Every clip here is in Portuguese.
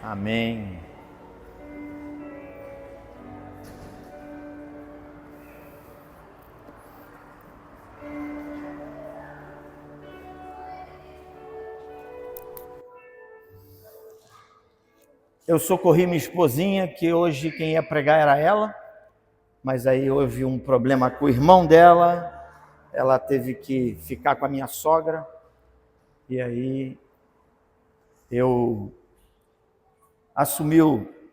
Amém. Eu socorri minha esposinha, que hoje quem ia pregar era ela, mas aí houve um problema com o irmão dela, ela teve que ficar com a minha sogra, e aí eu assumi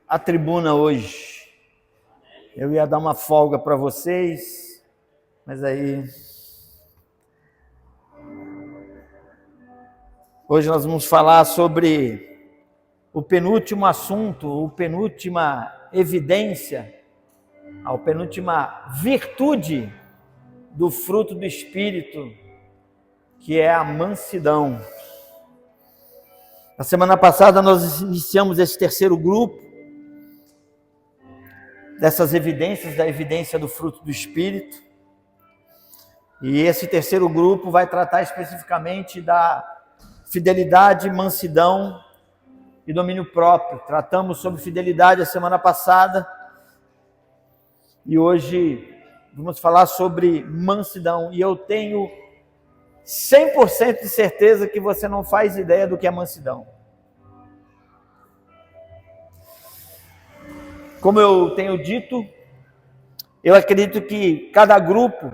a tribuna hoje. Eu ia dar uma folga para vocês, mas aí hoje nós vamos falar sobre o penúltimo assunto, a penúltima evidência, a penúltima virtude do fruto do Espírito, que é a mansidão. Na semana passada nós iniciamos esse terceiro grupo, dessas evidências, da evidência do fruto do Espírito. E esse terceiro grupo vai tratar especificamente da fidelidade, mansidão e domínio próprio. Tratamos sobre fidelidade a semana passada e hoje vamos falar sobre mansidão. E eu tenho 100% de certeza que você não faz ideia do que é mansidão. Como eu tenho dito, eu acredito que cada grupo,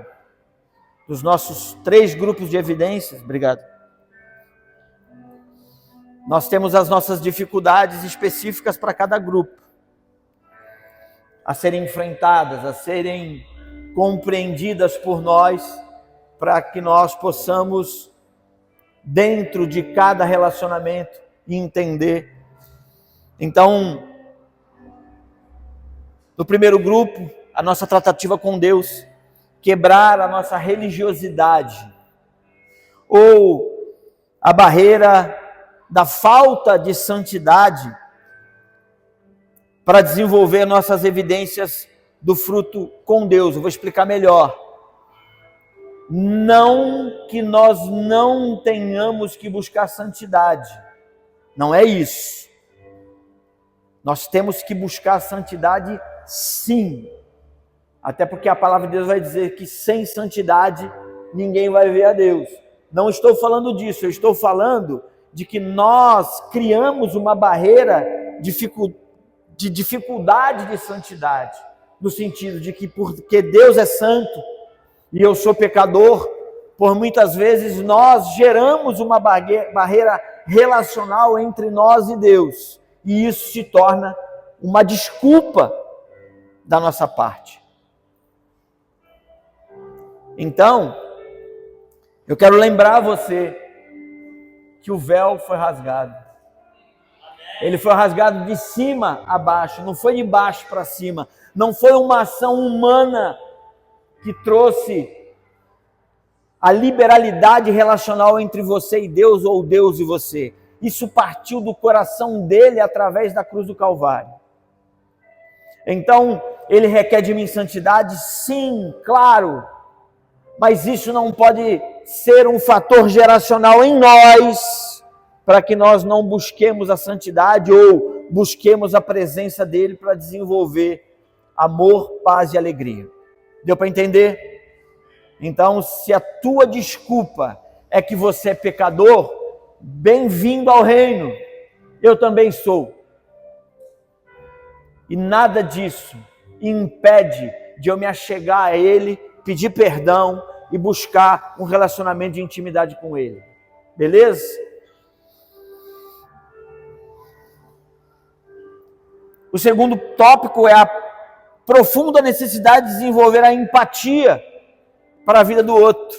dos nossos 3 grupos de evidências, obrigado, nós temos as nossas dificuldades específicas para cada grupo, a serem enfrentadas, a serem compreendidas por nós, para que nós possamos, dentro de cada relacionamento, entender. Então, no primeiro grupo, a nossa tratativa com Deus, quebrar a nossa religiosidade, ou a barreira da falta de santidade, para desenvolver nossas evidências do fruto com Deus. Eu vou explicar melhor. Não que nós não tenhamos que buscar santidade, não é isso. Nós temos que buscar santidade sim, até porque a palavra de Deus vai dizer que sem santidade ninguém vai ver a Deus. Não estou falando disso, eu estou falando de que nós criamos uma barreira de dificuldade de santidade, no sentido de que porque Deus é santo e eu sou pecador, por muitas vezes nós geramos uma barreira relacional entre nós e Deus, e isso se torna uma desculpa da nossa parte. Então, eu quero lembrar você que o véu foi rasgado. Ele foi rasgado de cima a baixo, não foi de baixo para cima. Não foi uma ação humana que trouxe a liberalidade relacional entre você e Deus, ou Deus e você. Isso partiu do coração dele através da cruz do Calvário. Então, ele requer de mim santidade? Sim, claro. Mas isso não pode ser um fator geracional em nós, para que nós não busquemos a santidade ou busquemos a presença dele para desenvolver amor, paz e alegria. Deu para entender? Então, se a tua desculpa é que você é pecador, bem-vindo ao reino. Eu também sou. E nada disso impede de eu me achegar a ele, pedir perdão e buscar um relacionamento de intimidade com ele. Beleza? O segundo tópico é a profunda necessidade de desenvolver a empatia para a vida do outro.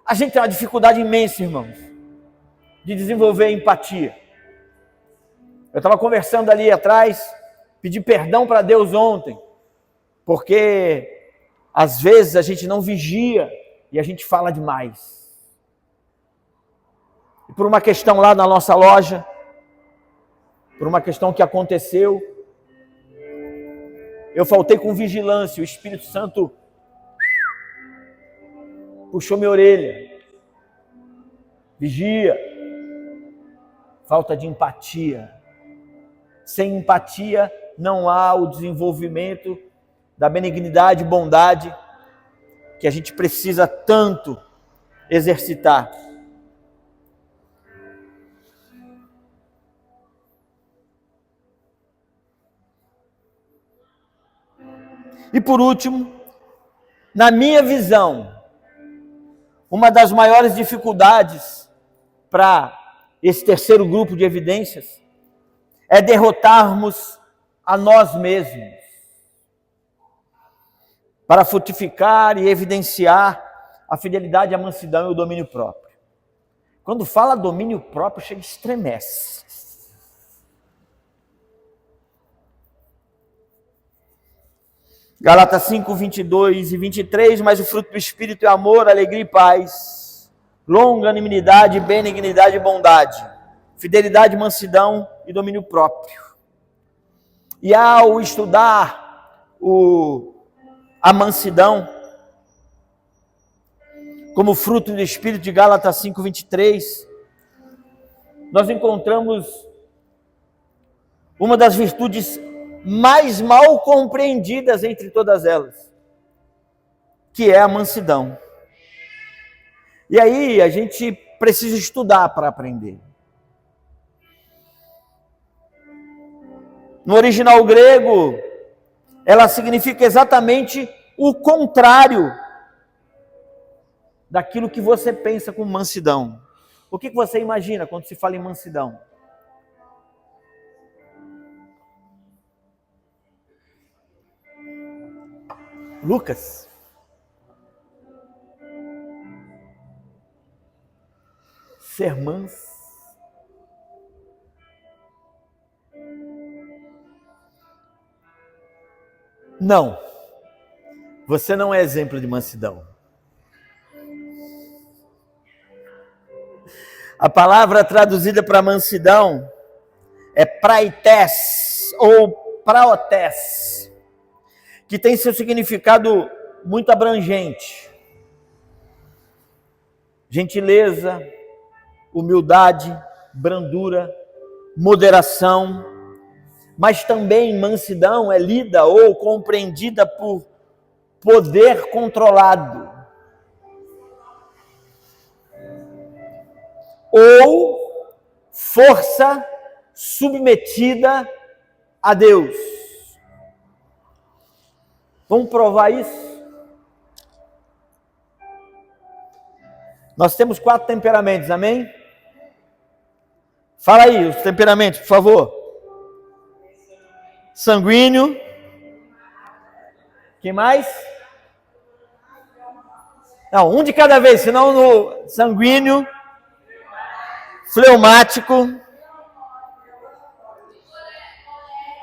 A gente tem uma dificuldade imensa, irmãos, de desenvolver a empatia. Eu estava conversando ali atrás, pedi perdão para Deus ontem, porque às vezes a gente não vigia e a gente fala demais. E por uma questão lá na nossa loja, por uma questão que aconteceu, eu faltei com vigilância, o Espírito Santo puxou minha orelha. Vigia, falta de empatia. Sem empatia não há o desenvolvimento da benignidade e bondade que a gente precisa tanto exercitar. E por último, na minha visão, uma das maiores dificuldades para esse terceiro grupo de evidências é derrotarmos a nós mesmos, para frutificar e evidenciar a fidelidade, a mansidão e o domínio próprio. Quando fala domínio próprio, chega e estremece. Gálatas 5, 22 e 23, mas o fruto do Espírito é amor, alegria e paz, longanimidade, benignidade e bondade, fidelidade, mansidão e domínio próprio. E ao estudar a mansidão como fruto do Espírito de Gálatas 5, 23, nós encontramos uma das virtudes mais mal compreendidas entre todas elas, que é a mansidão. E aí a gente precisa estudar para aprender. No original grego, ela significa exatamente o contrário daquilo que você pensa com mansidão. O que você imagina quando se fala em mansidão? Lucas? Ser manso? Não. Você não é exemplo de mansidão. A palavra traduzida para mansidão é praetes ou praotes, que tem seu significado muito abrangente. Gentileza, humildade, brandura, moderação, mas também mansidão é lida ou compreendida por poder controlado, ou força submetida a Deus. Vamos provar isso? Nós temos 4 temperamentos, amém? Fala aí os temperamentos, por favor. Sanguíneo. Quem mais? Não, um de cada vez, senão no sanguíneo, fleumático,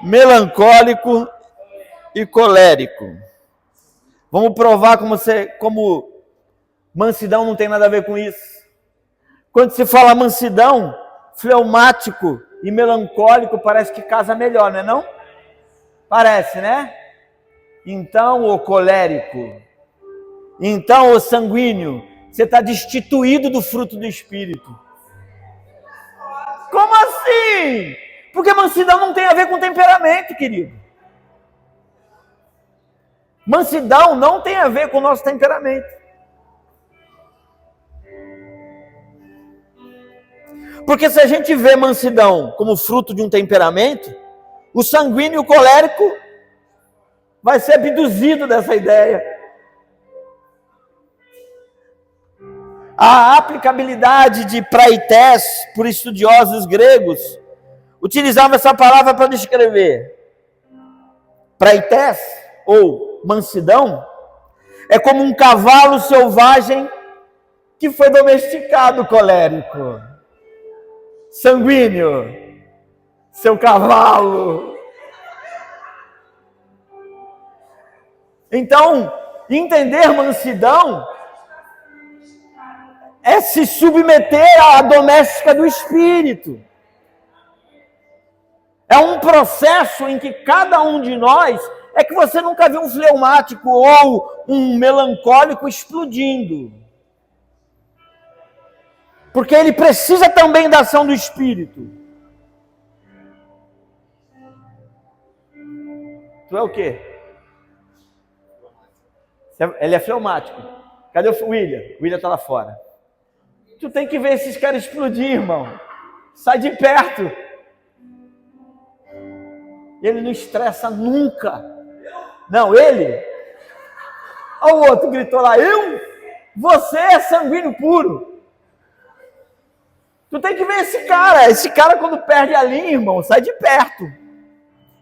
melancólico e colérico. Vamos provar como mansidão não tem nada a ver com isso. Quando se fala mansidão, fleumático e melancólico parece que casa melhor, não é não? Parece, né? Então, o colérico, então, o sanguíneo, você está destituído do fruto do Espírito. Como assim? Porque mansidão não tem a ver com temperamento, querido. Mansidão não tem a ver com o nosso temperamento. Porque se a gente vê mansidão como fruto de um temperamento, o sanguíneo e o colérico vai ser abduzido dessa ideia. A aplicabilidade de praetes por estudiosos gregos utilizava essa palavra para descrever. Praetes, ou mansidão, é como um cavalo selvagem que foi domesticado, colérico. Sanguíneo, seu cavalo. Então, entender mansidão é se submeter à doméstica do Espírito. É um processo em que cada um de nós, é que você nunca viu um fleumático ou um melancólico explodindo. Porque ele precisa também da ação do Espírito. Tu é o quê? Ele é fleumático. Cadê o William? O William tá lá fora. Tu tem que ver esses caras explodir, irmão. Sai de perto. Ele não estressa nunca. Não, ele. Olha o outro gritou lá, você é sanguíneo puro. Tu tem que ver esse cara quando perde a linha, irmão, sai de perto.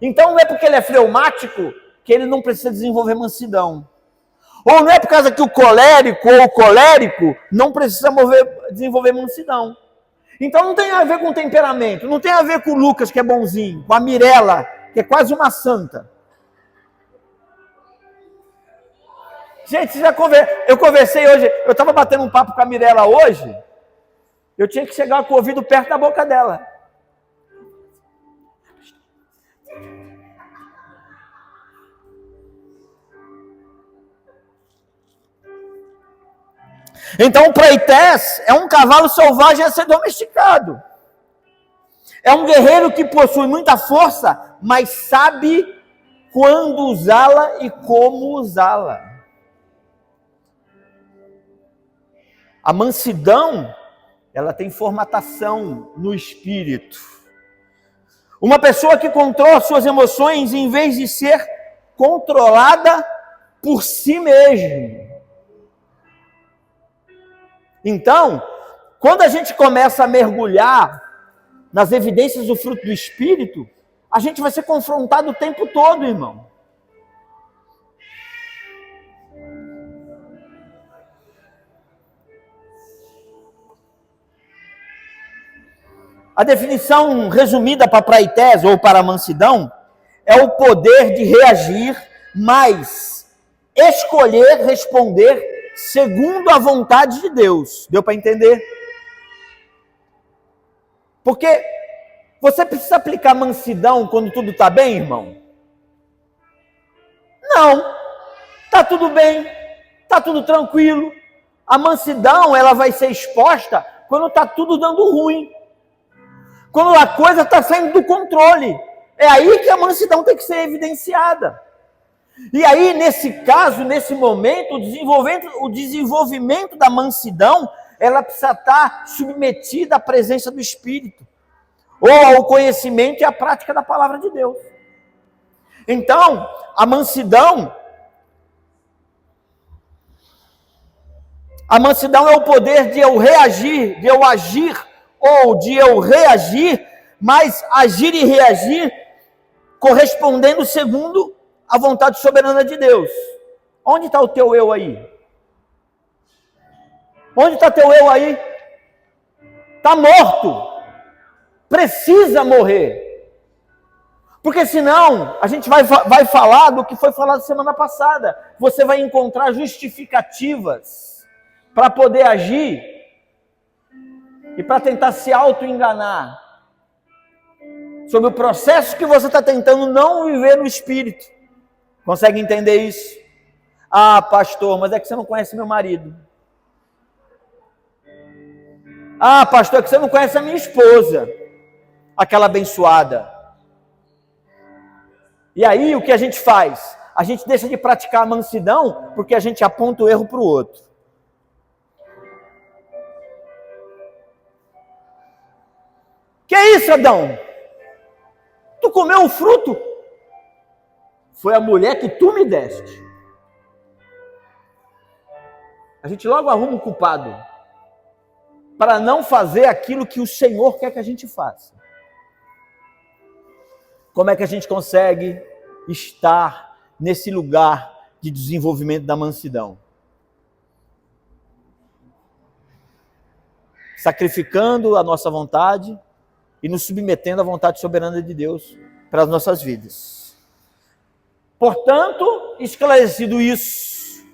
Então não é porque ele é fleumático que ele não precisa desenvolver mansidão. Ou não é por causa que o colérico ou o colérico não precisa desenvolver mansidão. Então não tem a ver com temperamento, não tem a ver com o Lucas que é bonzinho, com a Mirella, que é quase uma santa. Gente, eu conversei hoje, eu estava batendo um papo com a Mirella hoje, eu tinha que chegar com o ouvido perto da boca dela. Então o Preités é um cavalo selvagem a ser domesticado. É um guerreiro que possui muita força, mas sabe quando usá-la e como usá-la. A mansidão, ela tem formatação no espírito. Uma pessoa que controla suas emoções em vez de ser controlada por si mesmo. Então, quando a gente começa a mergulhar nas evidências do fruto do Espírito, a gente vai ser confrontado o tempo todo, irmão. A definição resumida para Preités ou para a mansidão é o poder de reagir, mas escolher responder segundo a vontade de Deus. Deu para entender? Porque você precisa aplicar mansidão quando tudo está bem, irmão? Não. Está tudo bem, está tudo tranquilo. A mansidão, ela vai ser exposta quando está tudo dando ruim. Quando a coisa está saindo do controle. É aí que a mansidão tem que ser evidenciada. E aí, nesse caso, nesse momento, o desenvolvimento da mansidão, ela precisa estar submetida à presença do Espírito, ou ao conhecimento e à prática da palavra de Deus. Então, a mansidão é o poder de eu reagir, de eu agir, ou de eu reagir, mas agir e reagir correspondendo segundo a vontade soberana de Deus. Onde está o teu eu aí? Onde está teu eu aí? Está morto. Precisa morrer. Porque senão, a gente vai falar do que foi falado semana passada. Você vai encontrar justificativas para poder agir e para tentar se auto-enganar sobre o processo que você está tentando não viver no Espírito. Consegue entender isso? Ah, pastor, mas é que você não conhece meu marido. Ah, pastor, é que você não conhece a minha esposa, aquela abençoada. E aí, o que a gente faz? A gente deixa de praticar a mansidão porque a gente aponta o erro para o outro. Que é isso, Adão? Tu comeu o fruto? Foi a mulher que tu me deste. A gente logo arruma um culpado para não fazer aquilo que o Senhor quer que a gente faça. Como é que a gente consegue estar nesse lugar de desenvolvimento da mansidão? Sacrificando a nossa vontade e nos submetendo à vontade soberana de Deus para as nossas vidas. Portanto, esclarecido isso,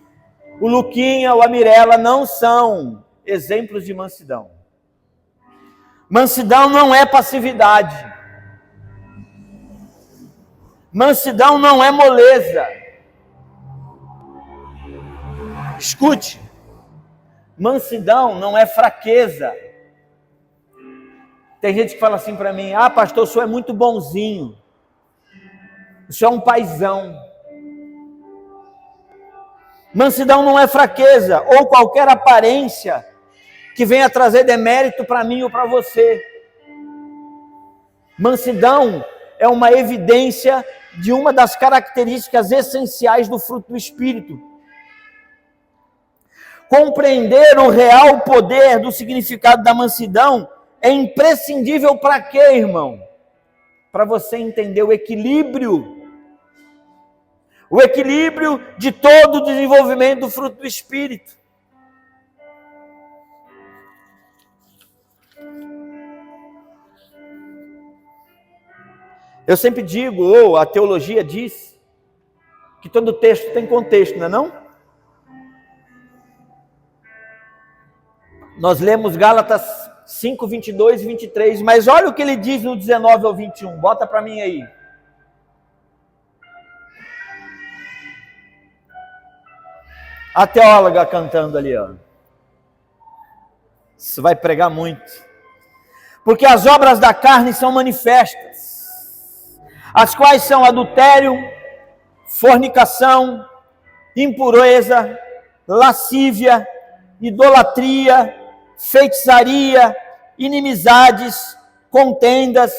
o Luquinha ou a Mirella não são exemplos de mansidão. Mansidão não é passividade. Mansidão não é moleza. Escute, mansidão não é fraqueza. Tem gente que fala assim para mim, ah, pastor, o senhor é muito bonzinho. Isso é um paizão. Mansidão não é fraqueza ou qualquer aparência que venha trazer demérito para mim ou para você. Mansidão é uma evidência de uma das características essenciais do fruto do Espírito. Compreender o real poder do significado da mansidão é imprescindível para quê, irmão? Para você entender o equilíbrio de todo o desenvolvimento do fruto do Espírito. Eu sempre digo, ou a teologia diz, que todo texto tem contexto, não é não? Nós lemos Gálatas 5, 22 e 23, mas olha o que ele diz no 19 ao 21, bota para mim aí. A teóloga cantando ali, ó. Isso vai pregar muito. Porque as obras da carne são manifestas, as quais são adultério, fornicação, impureza, lascívia, idolatria, feitiçaria, inimizades, contendas,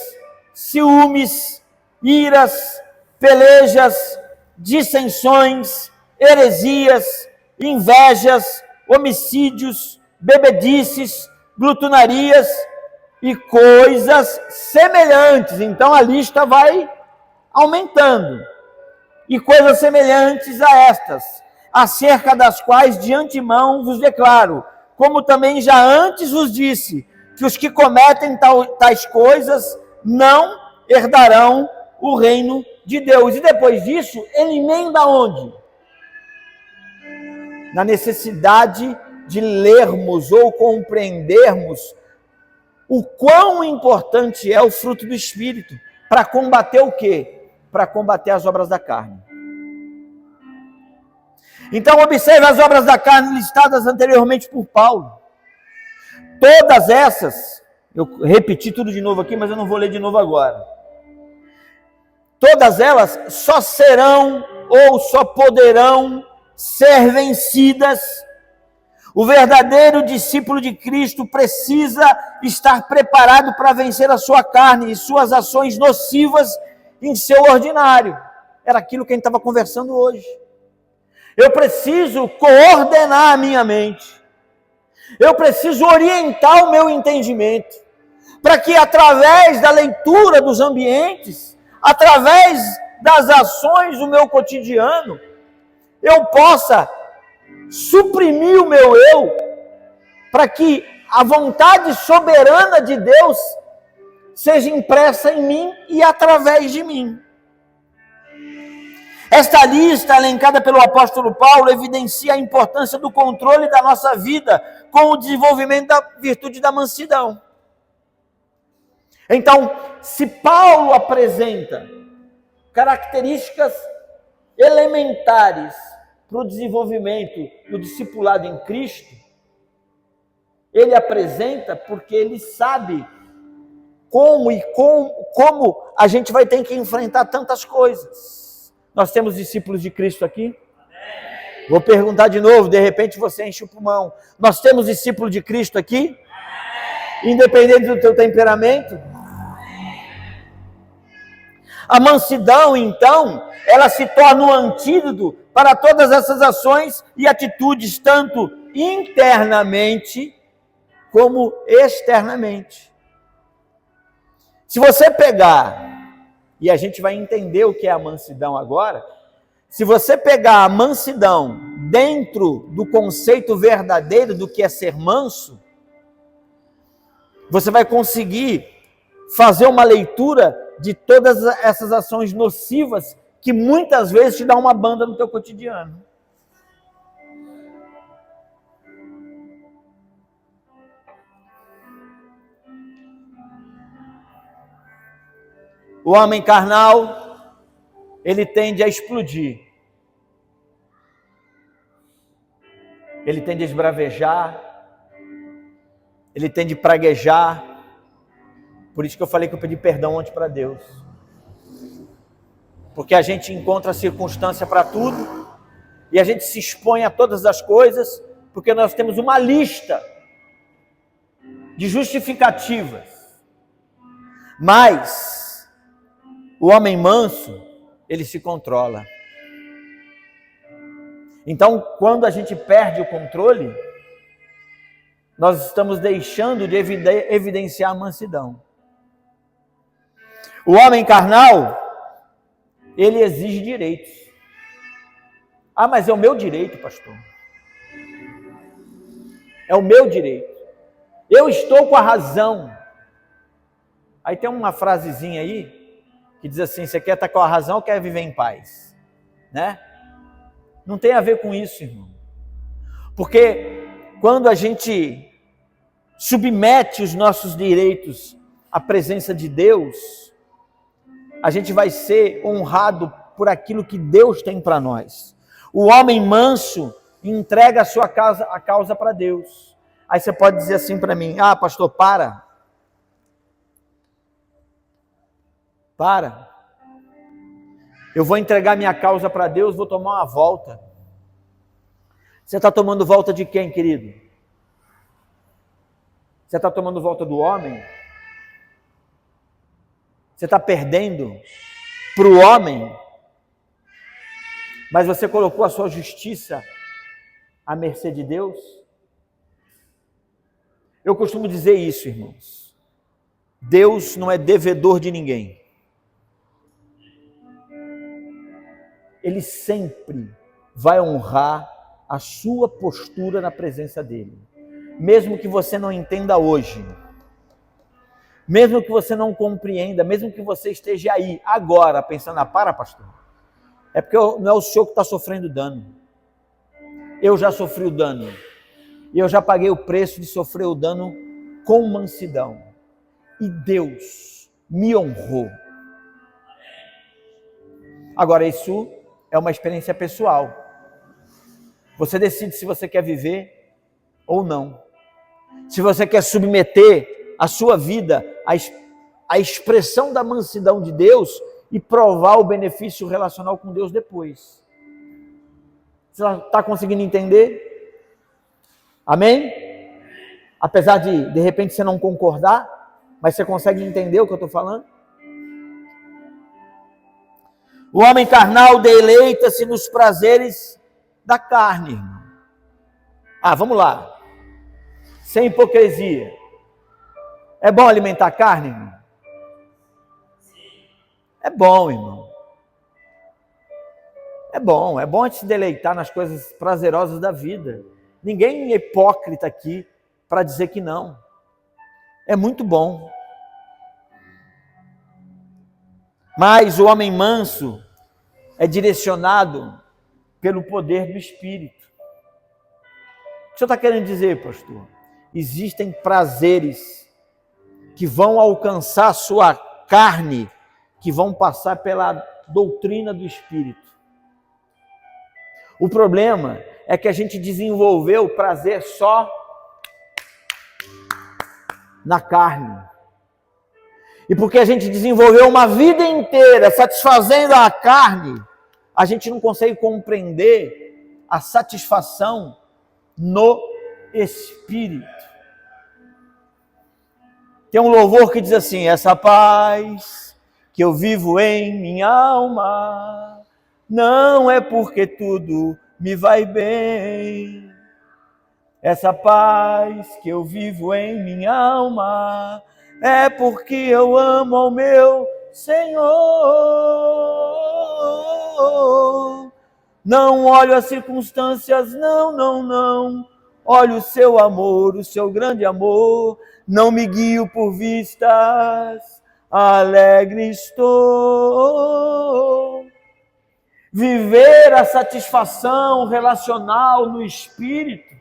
ciúmes, iras, pelejas, dissensões, heresias, invejas, homicídios, bebedices, glutonarias e coisas semelhantes. Então a lista vai aumentando. E coisas semelhantes a estas, acerca das quais de antemão vos declaro, como também já antes vos disse, que os que cometem tais coisas não herdarão o reino de Deus. E depois disso, ele emenda onde? Na necessidade de lermos ou compreendermos o quão importante é o fruto do Espírito para combater o quê? Para combater as obras da carne. Então observe as obras da carne listadas anteriormente por Paulo. Todas essas, eu repeti tudo de novo aqui, mas eu não vou ler de novo agora. Todas elas só serão ou só poderão ser vencidas. O verdadeiro discípulo de Cristo precisa estar preparado para vencer a sua carne e suas ações nocivas em seu ordinário. Era aquilo que a gente estava conversando hoje. Eu preciso coordenar a minha mente. Eu preciso orientar o meu entendimento, para que através da leitura dos ambientes, através das ações do meu cotidiano, eu possa suprimir o meu eu, para que a vontade soberana de Deus seja impressa em mim e através de mim. Esta lista, elencada pelo apóstolo Paulo, evidencia a importância do controle da nossa vida com o desenvolvimento da virtude da mansidão. Então, se Paulo apresenta características elementares para o desenvolvimento do discipulado em Cristo, ele apresenta porque ele sabe como a gente vai ter que enfrentar tantas coisas. Nós temos discípulos de Cristo aqui? Vou perguntar de novo, de repente você enche o pulmão. Nós temos discípulos de Cristo aqui? Independente do teu temperamento? A mansidão, então, ela se torna um antídoto para todas essas ações e atitudes, tanto internamente como externamente. Se você pegar, e a gente vai entender o que é a mansidão agora, se você pegar a mansidão dentro do conceito verdadeiro do que é ser manso, você vai conseguir fazer uma leitura de todas essas ações nocivas que muitas vezes te dão uma banda no teu cotidiano. O homem carnal, ele tende a explodir. Ele tende a esbravejar. Ele tende a praguejar. Por isso que eu falei que eu pedi perdão ontem para Deus. porque a gente encontra circunstância para tudo, e a gente se expõe a todas as coisas, porque nós temos uma lista de justificativas. Mas o homem manso, ele se controla. Então, quando a gente perde o controle, nós estamos deixando de evidenciar a mansidão. O homem carnal, ele exige direitos. Ah, mas é o meu direito, pastor. É o meu direito. Eu estou com a razão. Aí tem uma frasezinha aí, que diz assim, você quer estar com a razão ou quer viver em paz? Né? Não tem a ver com isso, irmão. Porque quando a gente submete os nossos direitos à presença de Deus, a gente vai ser honrado por aquilo que Deus tem para nós. O homem manso entrega a causa para Deus. Aí você pode dizer assim para mim, ah, pastor, para. Eu vou entregar minha causa para Deus, vou tomar uma volta. Você está tomando volta de quem, querido? Você está tomando volta do homem? Você está perdendo para o homem? Mas você colocou a sua justiça à mercê de Deus? Eu costumo dizer isso, irmãos. Deus não é devedor de ninguém. Ele sempre vai honrar a sua postura na presença dele. Mesmo que você não entenda hoje, mesmo que você não compreenda, mesmo que você esteja aí, agora, pensando, para, pastor, é porque não é o senhor que está sofrendo dano. Eu já sofri o dano. E eu já paguei o preço de sofrer o dano com mansidão. E Deus me honrou. Agora, isso é uma experiência pessoal. Você decide se você quer viver ou não. Se você quer submeter a sua vida à expressão da mansidão de Deus e provar o benefício relacional com Deus depois. Você está conseguindo entender? Amém? Apesar de repente, você não concordar, mas você consegue entender o que eu estou falando? O homem carnal deleita-se nos prazeres da carne, irmão. Vamos lá. Sem hipocrisia. É bom alimentar a carne, irmão? É bom, irmão. É bom a gente se deleitar nas coisas prazerosas da vida. Ninguém é hipócrita aqui para dizer que não. É muito bom. Mas o homem manso é direcionado pelo poder do Espírito. O que o senhor está querendo dizer, pastor? Existem prazeres que vão alcançar a sua carne, que vão passar pela doutrina do Espírito. O problema é que a gente desenvolveu o prazer só na carne. E porque a gente desenvolveu uma vida inteira satisfazendo a carne, a gente não consegue compreender a satisfação no Espírito. Tem um louvor que diz assim: essa paz que eu vivo em minha alma, não é porque tudo me vai bem. Essa paz que eu vivo em minha alma, é porque eu amo ao meu Senhor. Não olho as circunstâncias, não. Olho o seu amor, o seu grande amor. Não me guio por vistas, alegre estou. Viver a satisfação relacional no Espírito,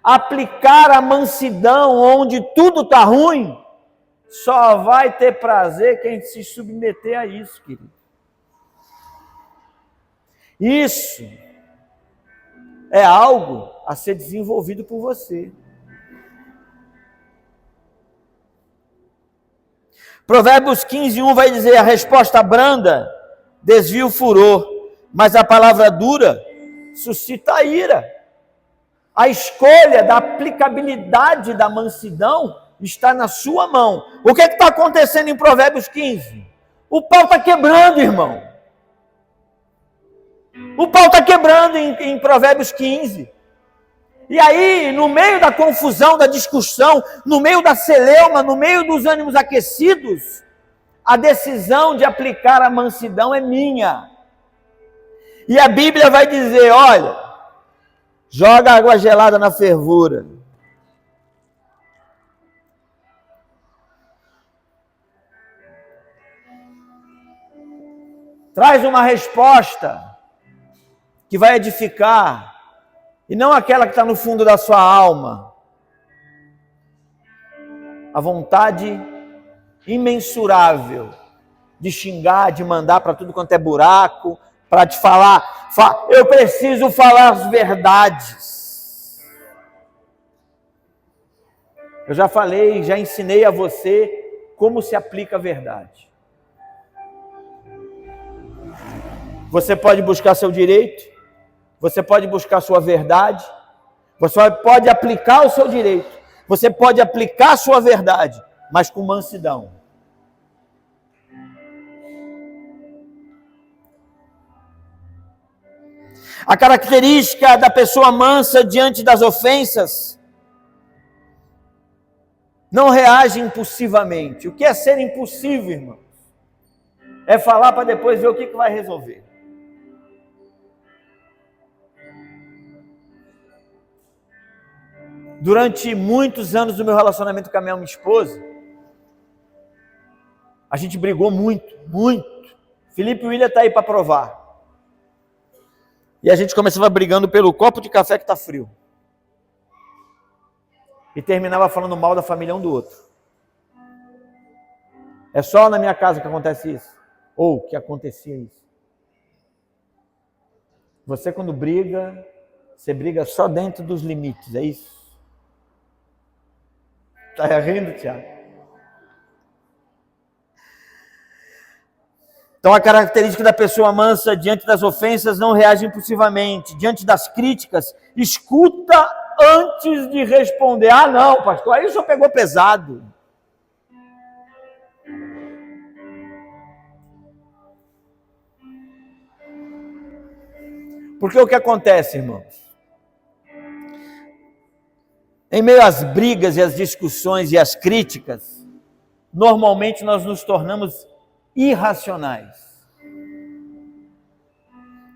aplicar a mansidão onde tudo está ruim, só vai ter prazer quem se submeter a isso, querido. Isso é algo a ser desenvolvido por você. Provérbios 15:1 vai dizer: a resposta branda desvia o furor, mas a palavra dura suscita a ira. A escolha da aplicabilidade da mansidão está na sua mão. O que está acontecendo em Provérbios 15? O pau está quebrando, irmão. O pau está quebrando em Provérbios 15. E aí, no meio da confusão, da discussão, no meio da celeuma, no meio dos ânimos aquecidos, a decisão de aplicar a mansidão é minha. E a Bíblia vai dizer, olha, joga água gelada na fervura. Traz uma resposta que vai edificar, e não aquela que está no fundo da sua alma. A vontade imensurável de xingar, de mandar para tudo quanto é buraco, para te falar, eu preciso falar as verdades. Eu já falei, já ensinei a você como se aplica a verdade. Você pode buscar seu direito, você pode buscar sua verdade, você pode aplicar o seu direito, você pode aplicar a sua verdade, mas com mansidão. A característica da pessoa mansa diante das ofensas não reage impulsivamente. O que é ser impulsivo, irmãos? É falar para depois ver o que vai resolver. Durante muitos anos do meu relacionamento com a minha esposa, a gente brigou muito. Felipe e William está aí para provar. E a gente começava brigando pelo copo de café que está frio. E terminava falando mal da família um do outro. É só na minha casa que acontece isso. Ou que acontecia isso. Você quando briga, você briga só dentro dos limites, é isso? Está rindo, Tiago? Então a característica da pessoa mansa diante das ofensas não reage impulsivamente. Diante das críticas, escuta antes de responder. Ah não, pastor, aí o senhor pegou pesado. Porque o que acontece, irmãos? Em meio às brigas e às discussões e às críticas, normalmente nós nos tornamos irracionais.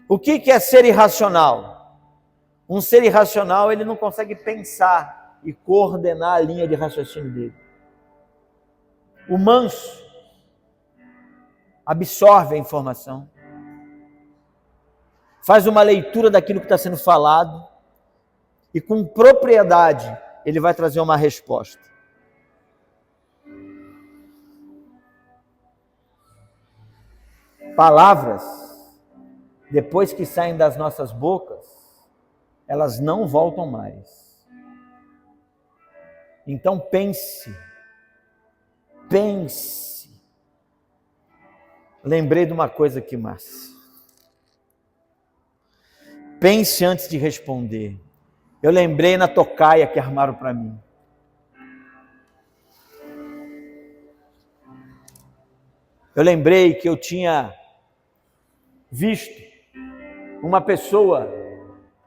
O que é ser irracional? Um ser irracional, ele não consegue pensar e coordenar a linha de raciocínio dele. O manso absorve a informação, faz uma leitura daquilo que está sendo falado e com propriedade ele vai trazer uma resposta. Palavras, depois que saem das nossas bocas, elas não voltam mais. Então pense. Lembrei de uma coisa aqui, Márcia. Pense antes de responder. Eu lembrei na tocaia que armaram para mim. Eu lembrei que eu tinha visto uma pessoa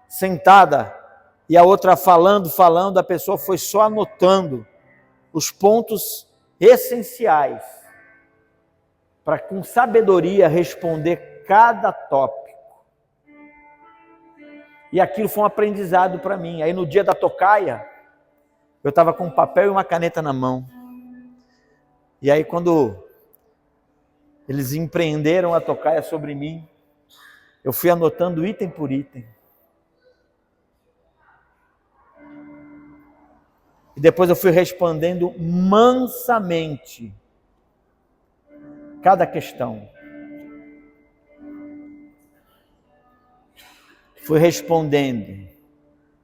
sentada e a outra falando, a pessoa foi só anotando os pontos essenciais para com sabedoria responder cada tópico. E aquilo foi um aprendizado para mim. Aí no dia da tocaia, eu estava com um papel e uma caneta na mão. E aí quando eles empreenderam a tocaia sobre mim, eu fui anotando item por item. E depois eu fui respondendo mansamente cada questão. Fui respondendo.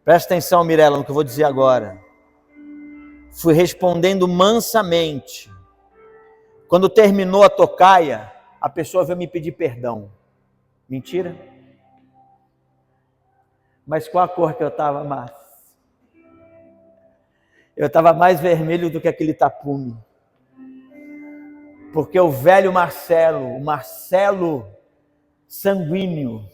Presta atenção, Mirela, no que eu vou dizer agora. Fui respondendo mansamente. Quando terminou a a pessoa veio me pedir perdão. Mentira? Mas qual a cor que eu estava, Márcio? Eu estava mais vermelho do que aquele tapume. Porque o velho Marcelo, o Marcelo sanguíneo,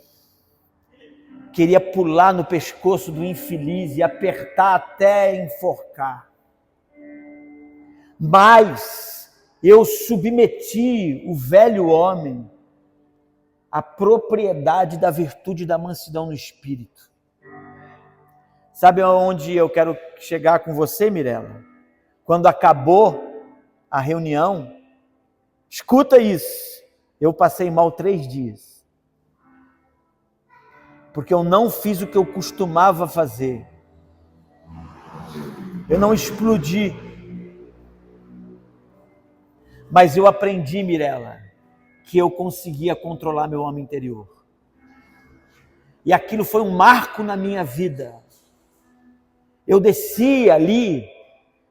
queria pular no pescoço do infeliz e apertar até enforcar. Mas eu submeti o velho homem à propriedade da virtude da mansidão no espírito. Sabe aonde eu quero chegar com você, Mirella? Quando acabou a reunião, escuta isso, eu passei mal 3 dias. Porque eu não fiz o que eu costumava fazer. Eu não explodi. Mas eu aprendi, Mirella, que eu conseguia controlar meu homem interior. E aquilo foi um marco na minha vida. Eu desci ali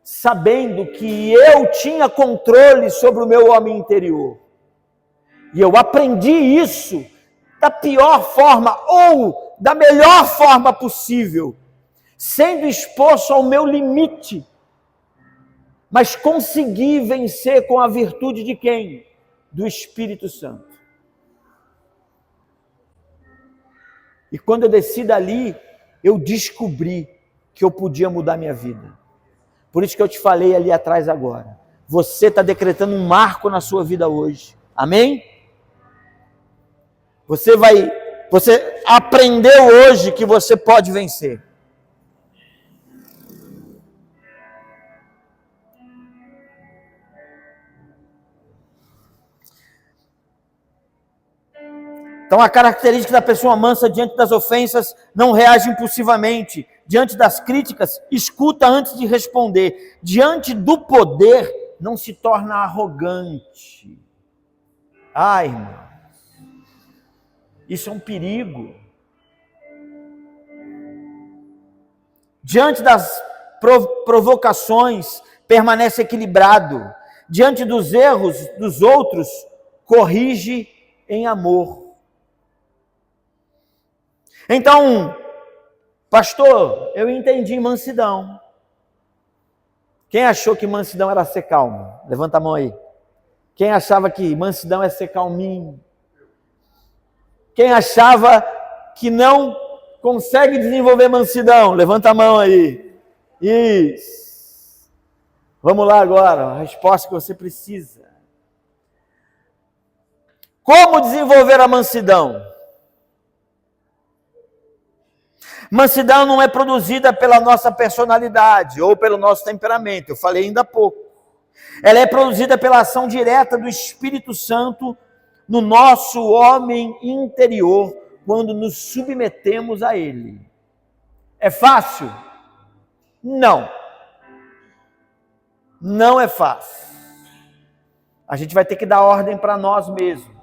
sabendo que eu tinha controle sobre o meu homem interior. E eu aprendi isso da pior forma ou da melhor forma possível, sendo exposto ao meu limite, mas consegui vencer com a virtude de quem? Do Espírito Santo. E quando eu desci dali, eu descobri que eu podia mudar minha vida. Por isso que eu te falei ali atrás agora. Você está decretando um marco na sua vida hoje. Amém? Você aprendeu hoje que você pode vencer. Então a característica da pessoa mansa diante das ofensas não reage impulsivamente. Diante das críticas, escuta antes de responder. Diante do poder, não se torna arrogante. Ai, irmão. Isso é um perigo. Diante das provocações, permanece equilibrado. Diante dos erros dos outros, corrige em amor. Então, pastor, eu entendi mansidão. Quem achou que mansidão era ser calmo? Levanta a mão aí. Quem achava que mansidão é ser calminho? Quem achava que não consegue desenvolver mansidão? Levanta a mão aí. Isso. Vamos lá agora, a resposta que você precisa. Como desenvolver a mansidão? Mansidão não é produzida pela nossa personalidade ou pelo nosso temperamento, eu falei ainda há pouco. Ela é produzida pela ação direta do Espírito Santo no nosso homem interior, quando nos submetemos a Ele. É fácil? Não. Não é fácil. A gente vai ter que dar ordem para nós mesmos.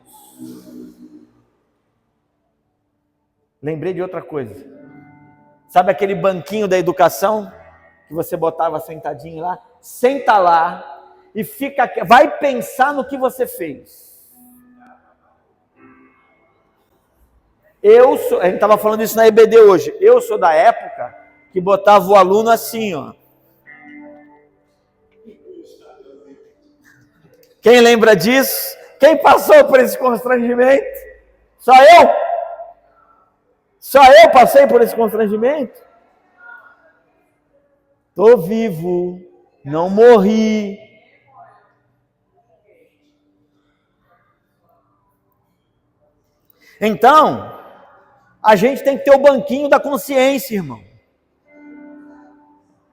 Lembrei de outra coisa. Sabe aquele banquinho da educação que você botava sentadinho lá? Senta lá e vai pensar no que você fez. A gente estava falando isso na EBD hoje. Eu sou da época que botava o aluno assim, ó. Quem lembra disso? Quem passou por esse constrangimento? Só eu? Só eu passei por esse constrangimento? Estou vivo, não morri. Então, a gente tem que ter o banquinho da consciência, irmão.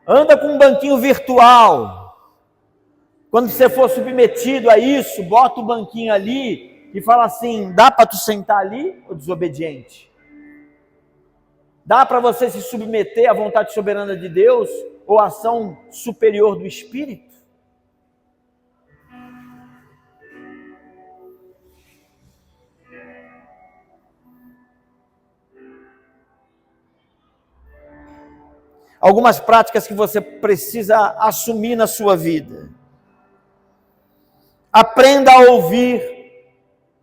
Anda com um banquinho virtual. Quando você for submetido a isso, bota o banquinho ali e fala assim, dá para tu sentar ali, ô desobediente? Dá para você se submeter à vontade soberana de Deus ou à ação superior do Espírito? Algumas práticas que você precisa assumir na sua vida. Aprenda a ouvir.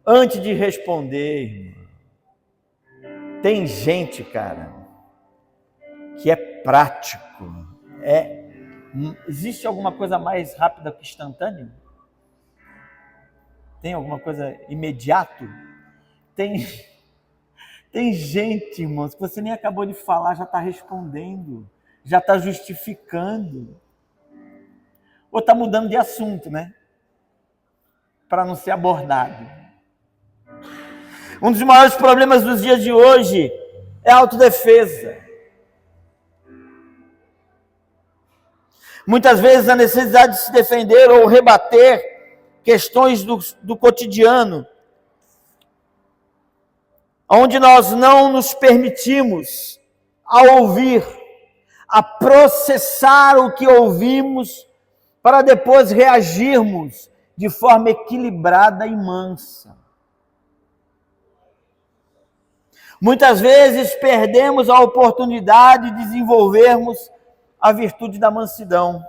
antes de responder, irmão. Tem gente, cara, que é prático. Existe alguma coisa mais rápida que instantânea? Tem alguma coisa imediato? Tem gente, irmãos, que você nem acabou de falar, já está respondendo, já está justificando. Ou está mudando de assunto, né? Para não ser abordado. Um dos maiores problemas dos dias de hoje é a autodefesa. Muitas vezes a necessidade de se defender ou rebater questões do cotidiano, onde nós não nos permitimos a ouvir, a processar o que ouvimos, para depois reagirmos de forma equilibrada e mansa. Muitas vezes perdemos a oportunidade de desenvolvermos a virtude da mansidão.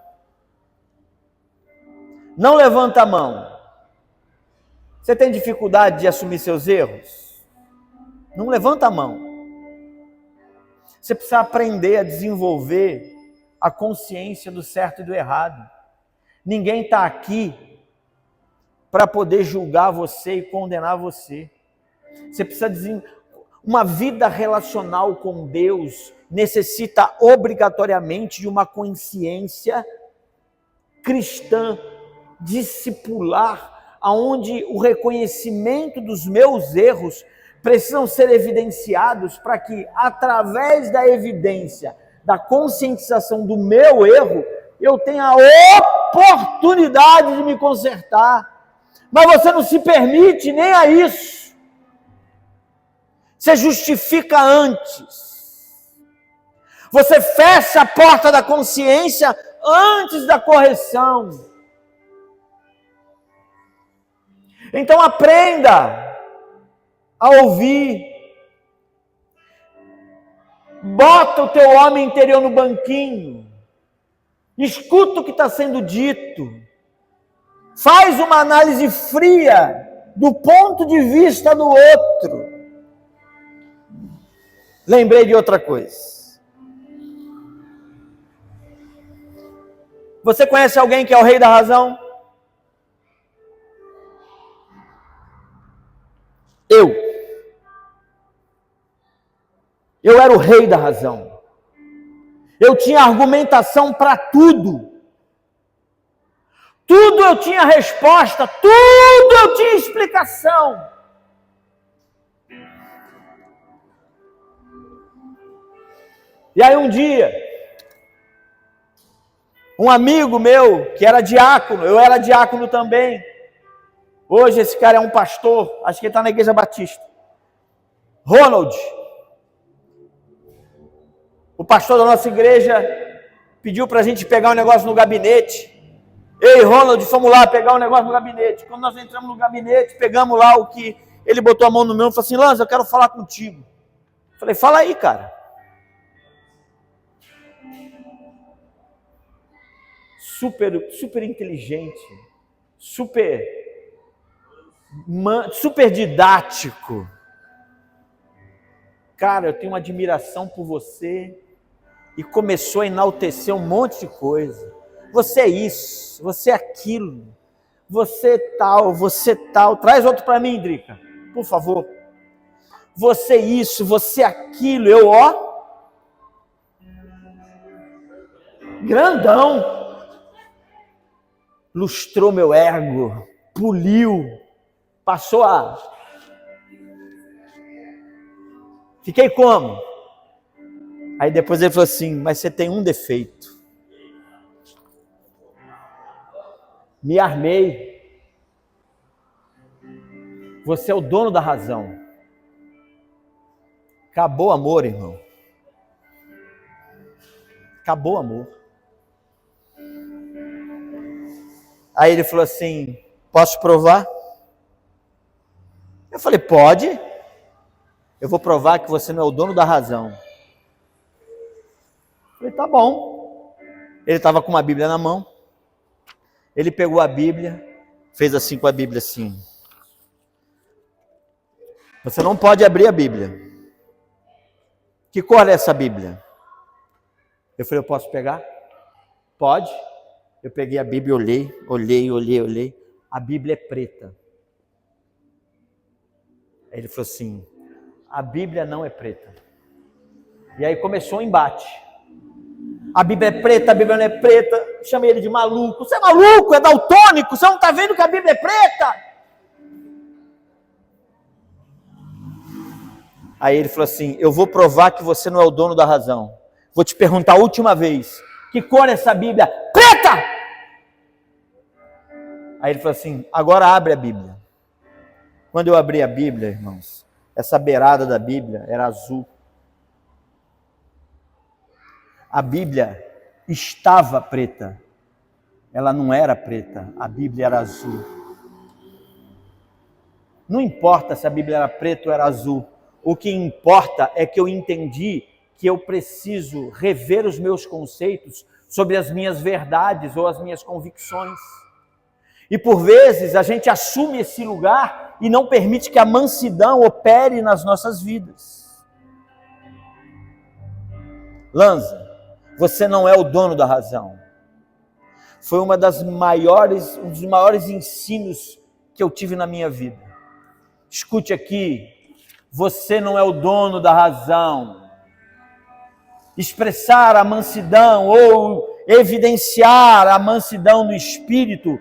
Não levanta a mão. Você tem dificuldade de assumir seus erros? Não levanta a mão. Você precisa aprender a desenvolver a consciência do certo e do errado. Ninguém está aqui para poder julgar você e condenar você. Você precisa uma vida relacional com Deus necessita obrigatoriamente de uma consciência cristã, discipular, aonde o reconhecimento dos meus erros precisam ser evidenciados para que, através da evidência, da conscientização do meu erro, eu tenha a oportunidade de me consertar. Mas você não se permite nem a isso. Você justifica antes. Você fecha a porta da consciência antes da correção. Então aprenda a ouvir. Bota o teu homem interior no banquinho. Escuta o que está sendo dito. Faz uma análise fria do ponto de vista do outro. Lembrei de outra coisa. Você conhece alguém que é o rei da razão? Eu era o rei da razão. Eu tinha argumentação para tudo. Tudo eu tinha resposta, tudo eu tinha explicação. E aí um dia, um amigo meu, que era diácono, eu era diácono também. Hoje esse cara é um pastor, acho que ele está na Igreja Batista. Ronald, o pastor da nossa igreja, pediu para a gente pegar um negócio no gabinete. Ei, Ronald, fomos lá pegar um negócio no gabinete. Quando nós entramos no gabinete, pegamos lá o que ele botou a mão no meu e falou assim: Lanza, eu quero falar contigo. Falei, fala aí, cara. Super inteligente, super didático. Cara, eu tenho uma admiração por você. E começou a enaltecer um monte de coisa. Você é isso, você é aquilo, você tal, você tal. Traz outro para mim, Drica, por favor. Você é isso, você é aquilo. Eu, ó, grandão. Lustrou meu ego, poliu, passou a... Fiquei como? Aí depois ele falou assim, mas você tem um defeito. Me armei. Você é o dono da razão. Acabou o amor, irmão. Acabou o amor. Aí ele falou assim, posso provar? Eu falei, pode. Eu vou provar que você não é o dono da razão. Eu falei, tá bom. Ele estava com uma Bíblia na mão. Ele pegou a Bíblia, fez assim com a Bíblia assim. Você não pode abrir a Bíblia. Que cor é essa Bíblia? Eu falei, eu posso pegar? Pode. Eu peguei a Bíblia e olhei. A Bíblia é preta. Aí ele falou assim, a Bíblia não é preta. E aí começou o embate. A Bíblia é preta, a Bíblia não é preta. Chamei ele de maluco. Você é maluco, é daltônico, você não está vendo que a Bíblia é preta? Aí ele falou assim, eu vou provar que você não é o dono da razão. Vou te perguntar a última vez, que cor é essa Bíblia? Preta! Aí ele falou assim, agora abre a Bíblia. Quando eu abri a Bíblia, irmãos, essa beirada da Bíblia era azul. A Bíblia estava preta. Ela não era preta, a Bíblia era azul. Não importa se a Bíblia era preta ou era azul. O que importa é que eu entendi que eu preciso rever os meus conceitos sobre as minhas verdades ou as minhas convicções. E por vezes a gente assume esse lugar e não permite que a mansidão opere nas nossas vidas. Lanza, você não é o dono da razão. Foi um dos maiores ensinos que eu tive na minha vida. Escute aqui, você não é o dono da razão. Expressar a mansidão ou evidenciar a mansidão no espírito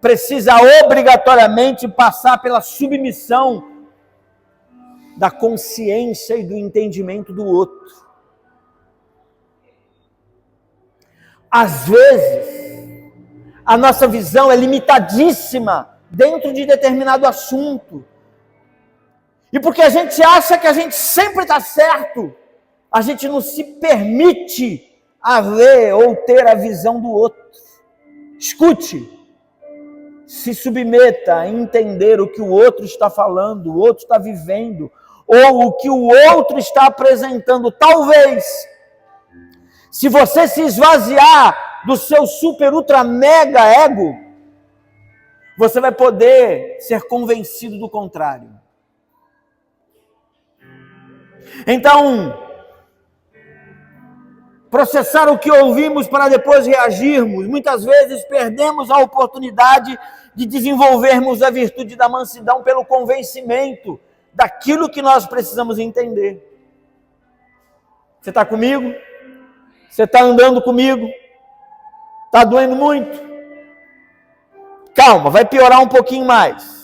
precisa obrigatoriamente passar pela submissão da consciência e do entendimento do outro. Às vezes, a nossa visão é limitadíssima dentro de determinado assunto. E porque a gente acha que a gente sempre está certo, a gente não se permite a ver ou ter a visão do outro. Escute, se submeta a entender o que o outro está falando, o outro está vivendo, ou o que o outro está apresentando. Talvez, se você se esvaziar do seu super, ultra, mega ego, você vai poder ser convencido do contrário. Então, processar o que ouvimos para depois reagirmos. Muitas vezes perdemos a oportunidade de desenvolvermos a virtude da mansidão pelo convencimento daquilo que nós precisamos entender. Você está comigo? Você está andando comigo? Está doendo muito? Calma, vai piorar um pouquinho mais.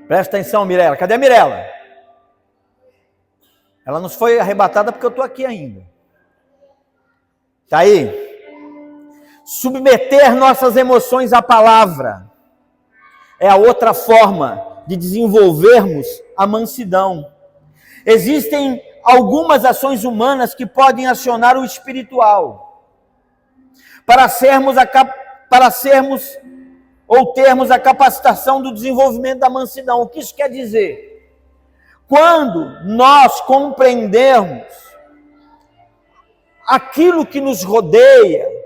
Presta atenção, Mirela. Cadê a Mirela? Ela não foi arrebatada porque eu estou aqui ainda. Está aí? Submeter nossas emoções à palavra é a outra forma de desenvolvermos a mansidão. Existem algumas ações humanas que podem acionar o espiritual para termos a capacitação do desenvolvimento da mansidão. O que isso quer dizer? Quando nós compreendemos aquilo que nos rodeia,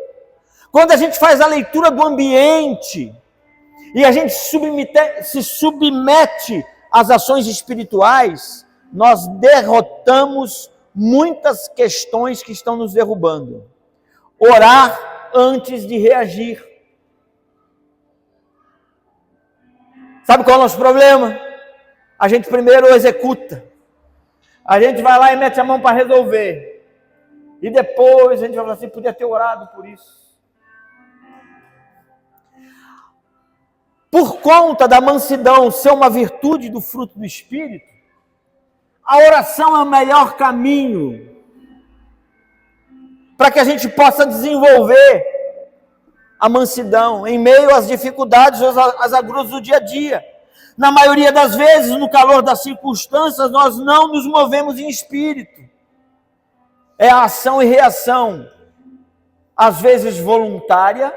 quando a gente faz a leitura do ambiente e a gente se submete às ações espirituais, nós derrotamos muitas questões que estão nos derrubando. Orar antes de reagir. Sabe qual é o nosso problema? A gente primeiro executa. A gente vai lá e mete a mão para resolver. E depois a gente vai falar assim, podia ter orado por isso. Por conta da mansidão ser uma virtude do fruto do Espírito, a oração é o melhor caminho para que a gente possa desenvolver a mansidão em meio às dificuldades, às agruras do dia a dia. Na maioria das vezes, no calor das circunstâncias, nós não nos movemos em espírito. É a ação e reação, às vezes voluntária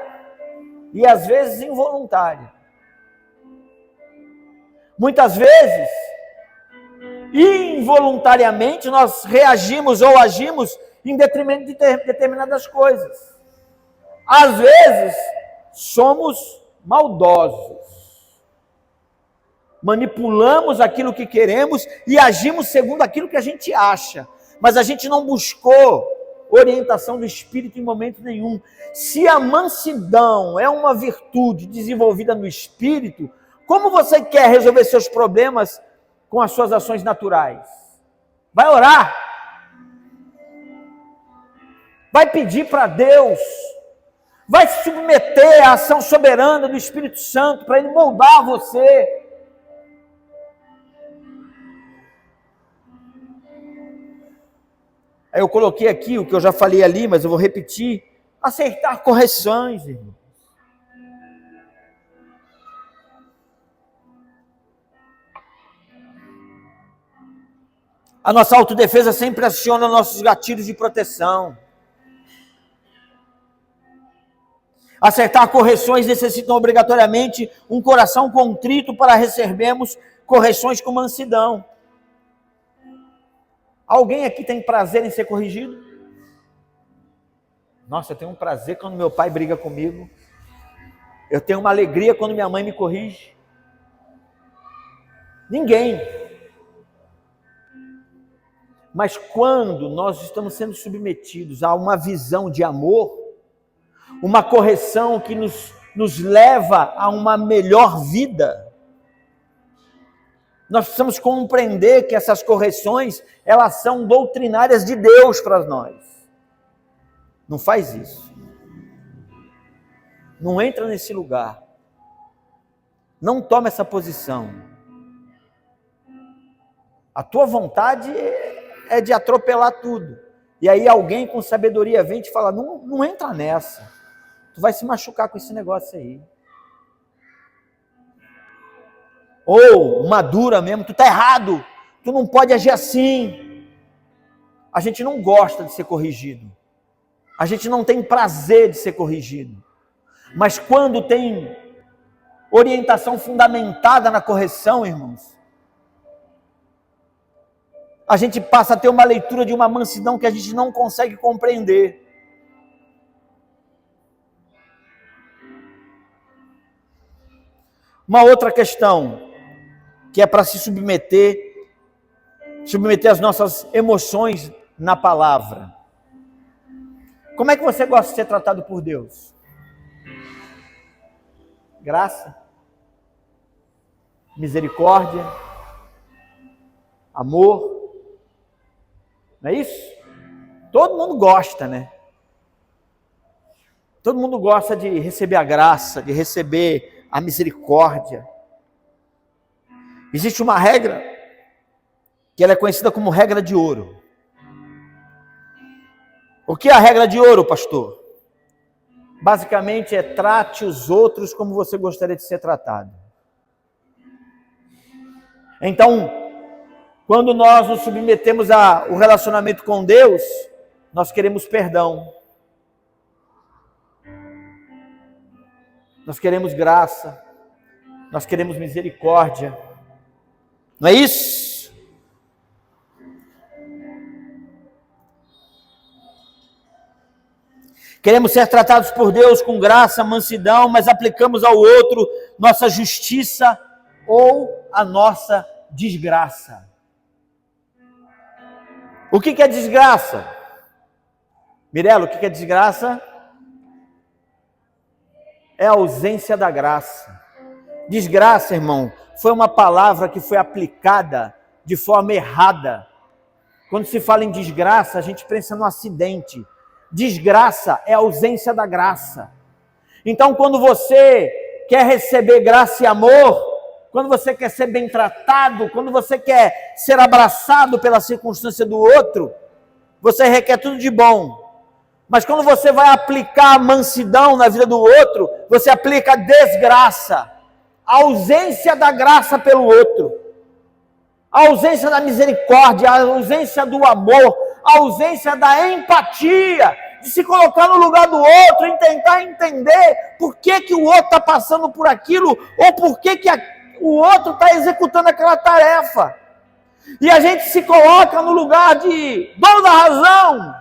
e às vezes involuntária. Muitas vezes, involuntariamente nós reagimos ou agimos em detrimento de determinadas coisas. Às vezes, somos maldosos. Manipulamos aquilo que queremos e agimos segundo aquilo que a gente acha. Mas a gente não buscou orientação do Espírito em momento nenhum. Se a mansidão é uma virtude desenvolvida no Espírito, como você quer resolver seus problemas com as suas ações naturais? Vai orar. Vai pedir para Deus. Vai se submeter à ação soberana do Espírito Santo para Ele moldar você. Aí eu coloquei aqui o que eu já falei ali, mas eu vou repetir. Aceitar correções, irmão. A nossa autodefesa sempre aciona nossos gatilhos de proteção. Acertar correções necessitam obrigatoriamente um coração contrito para recebermos correções com mansidão. Alguém aqui tem prazer em ser corrigido? Nossa, eu tenho um prazer quando meu pai briga comigo. Eu tenho uma alegria quando minha mãe me corrige. Ninguém. Mas quando nós estamos sendo submetidos a uma visão de amor, uma correção que nos leva a uma melhor vida, nós precisamos compreender que essas correções, elas são doutrinárias de Deus para nós. Não faz isso. Não entra nesse lugar. Não toma essa posição. A tua vontade é de atropelar tudo. E aí alguém com sabedoria vem e te fala, não entra nessa. Tu vai se machucar com esse negócio aí. Ou madura mesmo, tu tá errado, tu não pode agir assim. A gente não gosta de ser corrigido. A gente não tem prazer de ser corrigido. Mas quando tem orientação fundamentada na correção, irmãos, a gente passa a ter uma leitura de uma mansidão que a gente não consegue compreender. Uma outra questão, que é para se submeter as nossas emoções na palavra. Como é que você gosta de ser tratado por Deus? Graça? Misericórdia? Amor? Não é isso? Todo mundo gosta, né? Todo mundo gosta de receber a graça, de receber a misericórdia. Existe uma regra que ela é conhecida como regra de ouro. O que é a regra de ouro, pastor? Basicamente é trate os outros como você gostaria de ser tratado. Então, quando nós nos submetemos ao relacionamento com Deus, nós queremos perdão. Nós queremos graça. Nós queremos misericórdia. Não é isso? Queremos ser tratados por Deus com graça, mansidão, mas aplicamos ao outro nossa justiça ou a nossa desgraça. O que é desgraça? Mirela, o que é desgraça? É a ausência da graça. Desgraça, irmão, foi uma palavra que foi aplicada de forma errada. Quando se fala em desgraça, a gente pensa no acidente. Desgraça é a ausência da graça. Então, quando você quer receber graça e amor, quando você quer ser bem tratado, quando você quer ser abraçado pela circunstância do outro, você requer tudo de bom. Mas quando você vai aplicar a mansidão na vida do outro, você aplica a desgraça, a ausência da graça pelo outro, a ausência da misericórdia, a ausência do amor, a ausência da empatia, de se colocar no lugar do outro e tentar entender por que o outro está passando por aquilo, ou por que o outro está executando aquela tarefa. E a gente se coloca no lugar de dono da razão.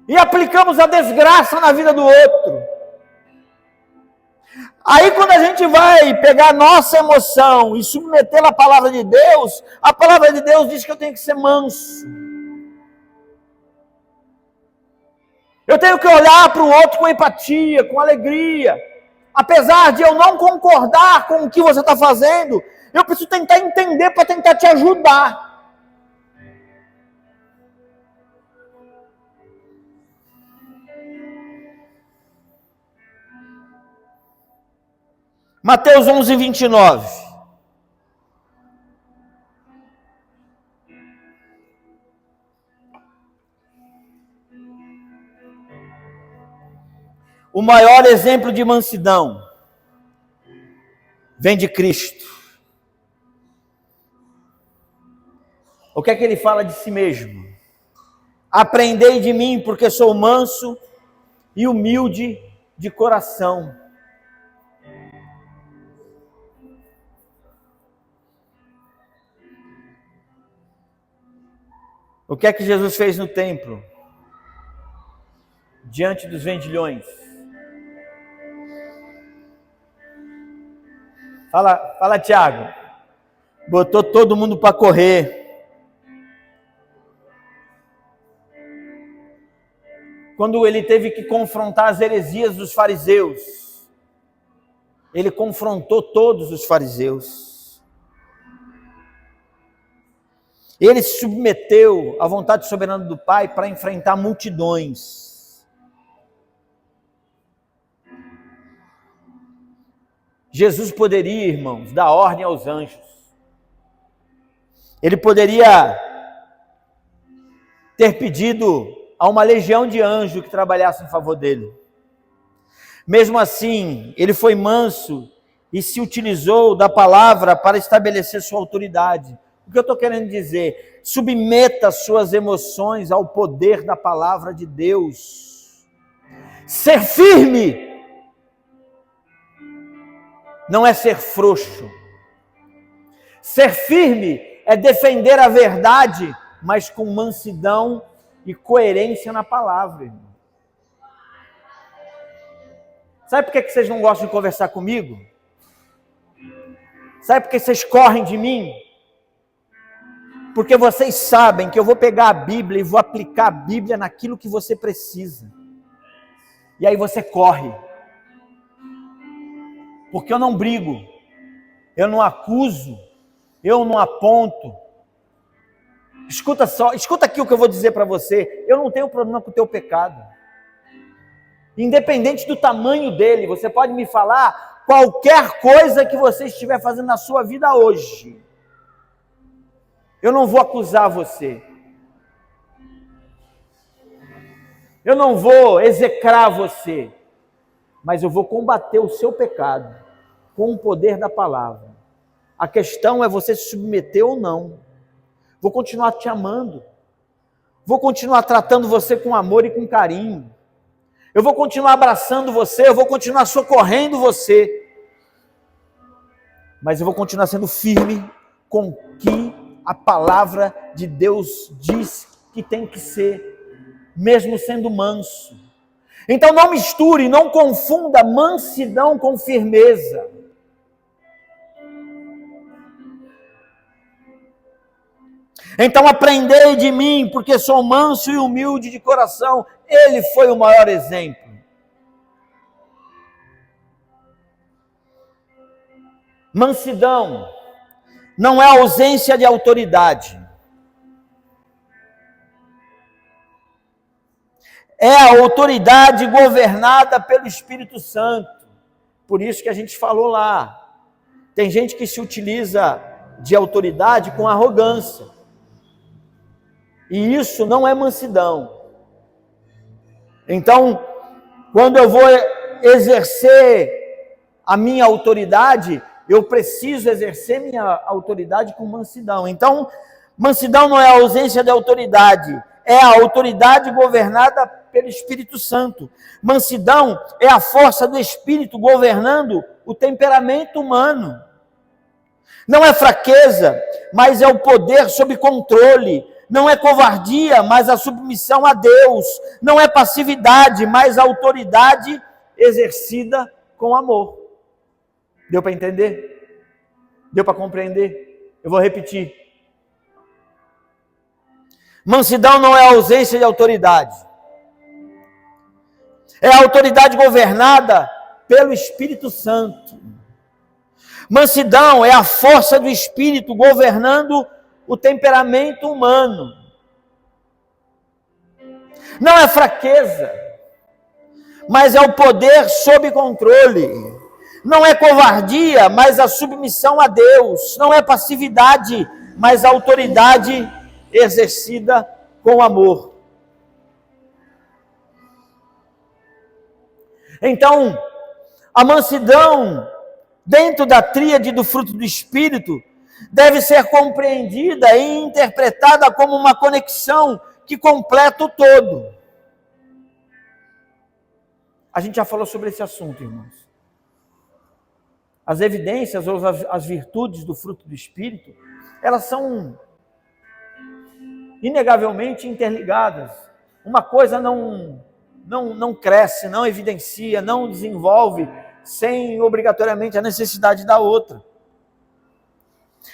E aplicamos a desgraça na vida do outro. Aí quando a gente vai pegar a nossa emoção e submetê-la à palavra de Deus, a palavra de Deus diz que eu tenho que ser manso. Eu tenho que olhar para o outro com empatia, com alegria. Apesar de eu não concordar com o que você está fazendo, eu preciso tentar entender para tentar te ajudar. Mateus 11, 29. O maior exemplo de mansidão vem de Cristo. O que é que ele fala de si mesmo? Aprendei de mim, porque sou manso e humilde de coração. O que é que Jesus fez no templo? Diante dos vendilhões. Fala, Tiago. Botou todo mundo para correr. Quando ele teve que confrontar as heresias dos fariseus, ele confrontou todos os fariseus. Ele se submeteu à vontade soberana do Pai para enfrentar multidões. Jesus poderia, irmãos, dar ordem aos anjos. Ele poderia ter pedido a uma legião de anjos que trabalhasse em favor dele. Mesmo assim, ele foi manso e se utilizou da palavra para estabelecer sua autoridade. O que eu estou querendo dizer? Submeta suas emoções ao poder da palavra de Deus. Ser firme não é ser frouxo. Ser firme é defender a verdade, mas com mansidão e coerência na palavra, irmão. Sabe por que vocês não gostam de conversar comigo? Sabe por que vocês correm de mim? Porque vocês sabem que eu vou pegar a Bíblia e vou aplicar a Bíblia naquilo que você precisa. E aí você corre. Porque eu não brigo, eu não acuso, eu não aponto. Escuta aqui o que eu vou dizer para você. Eu não tenho problema com o teu pecado. Independente do tamanho dele, você pode me falar qualquer coisa que você estiver fazendo na sua vida hoje. Eu não vou acusar você. Eu não vou execrar você. Mas eu vou combater o seu pecado com o poder da palavra. A questão é você se submeter ou não. Vou continuar te amando. Vou continuar tratando você com amor e com carinho. Eu vou continuar abraçando você, eu vou continuar socorrendo você. Mas eu vou continuar sendo firme com o que a palavra de Deus diz que tem que ser, mesmo sendo manso. Então não misture, não confunda mansidão com firmeza. Então aprendei de mim, porque sou manso e humilde de coração. Ele foi o maior exemplo. Mansidão não é ausência de autoridade. É a autoridade governada pelo Espírito Santo. Por isso que a gente falou lá. Tem gente que se utiliza de autoridade com arrogância. E isso não é mansidão. Então, quando eu vou exercer a minha autoridade, eu preciso exercer minha autoridade com mansidão. Então, mansidão não é a ausência de autoridade, é a autoridade governada pelo Espírito Santo. Mansidão é a força do Espírito governando o temperamento humano. Não é fraqueza, mas é o poder sob controle. Não é covardia, mas a submissão a Deus. Não é passividade, mas a autoridade exercida com amor. Deu para entender? Deu para compreender? Eu vou repetir. Mansidão não é ausência de autoridade. É a autoridade governada pelo Espírito Santo. Mansidão é a força do Espírito governando o temperamento humano. Não é fraqueza, mas é o poder sob controle. Não é covardia, mas a submissão a Deus. Não é passividade, mas a autoridade exercida com amor. Então, a mansidão, dentro da tríade do fruto do Espírito, deve ser compreendida e interpretada como uma conexão que completa o todo. A gente já falou sobre esse assunto, irmãos. As evidências ou as virtudes do fruto do Espírito, elas são inegavelmente interligadas. Uma coisa não cresce, não evidencia, não desenvolve sem obrigatoriamente a necessidade da outra.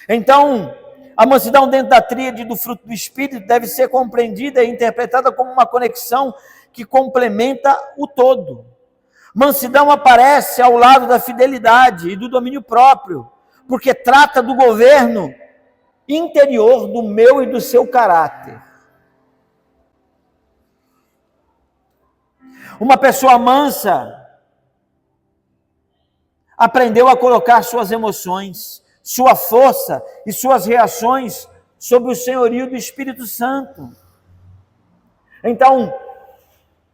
Então, a mansidão dentro da tríade do fruto do Espírito deve ser compreendida e interpretada como uma conexão que complementa o todo. Mansidão aparece ao lado da fidelidade e do domínio próprio, porque trata do governo interior do meu e do seu caráter. Uma pessoa mansa aprendeu a colocar suas emoções, sua força e suas reações sob o senhorio do Espírito Santo. Então,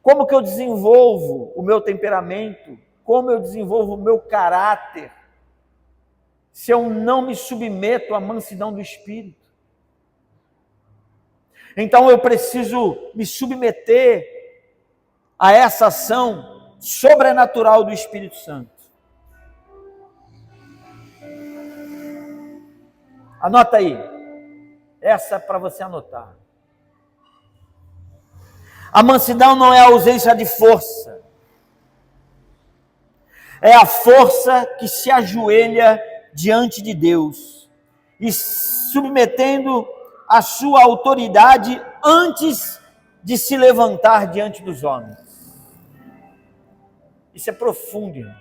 como que eu desenvolvo o meu temperamento? Como eu desenvolvo o meu caráter? Se eu não me submeto à mansidão do Espírito. Então eu preciso me submeter a essa ação sobrenatural do Espírito Santo. Anota aí. Essa é para você anotar. A mansidão não é a ausência de força. É a força que se ajoelha diante de Deus e submetendo a sua autoridade antes de se levantar diante dos homens. Isso é profundo, irmão.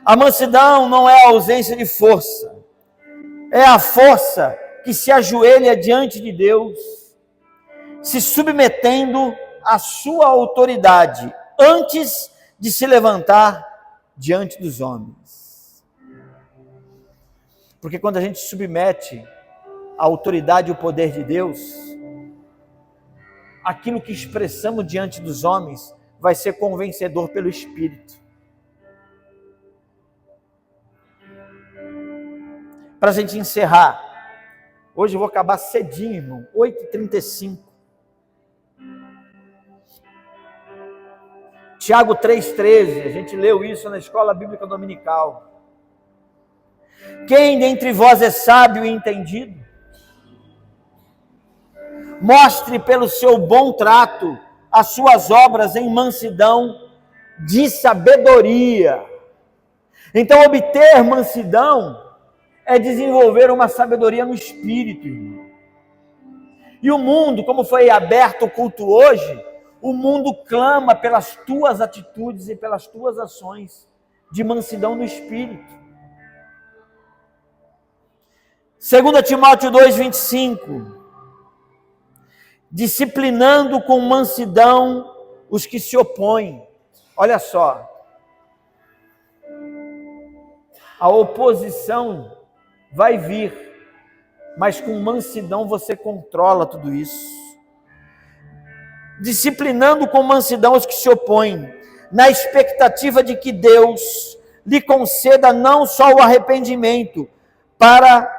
A mansidão não é a ausência de força, é a força que se ajoelha diante de Deus, se submetendo à sua autoridade antes de se levantar diante dos homens. Porque quando a gente submete a autoridade e o poder de Deus, aquilo que expressamos diante dos homens vai ser convencedor pelo Espírito. Para a gente encerrar, hoje eu vou acabar cedinho, irmão, 8h35. Tiago 3,13, a gente leu isso na escola bíblica dominical. Quem dentre vós é sábio e entendido? Mostre pelo seu bom trato as suas obras em mansidão de sabedoria. Então, obter mansidão é desenvolver uma sabedoria no espírito, irmão. E o mundo, como foi aberto o culto hoje, o mundo clama pelas tuas atitudes e pelas tuas ações de mansidão no espírito. 2 Timóteo 2,25. Disciplinando com mansidão os que se opõem. Olha só. A oposição vai vir, mas com mansidão você controla tudo isso. Disciplinando com mansidão os que se opõem, na expectativa de que Deus lhe conceda não só o arrependimento, para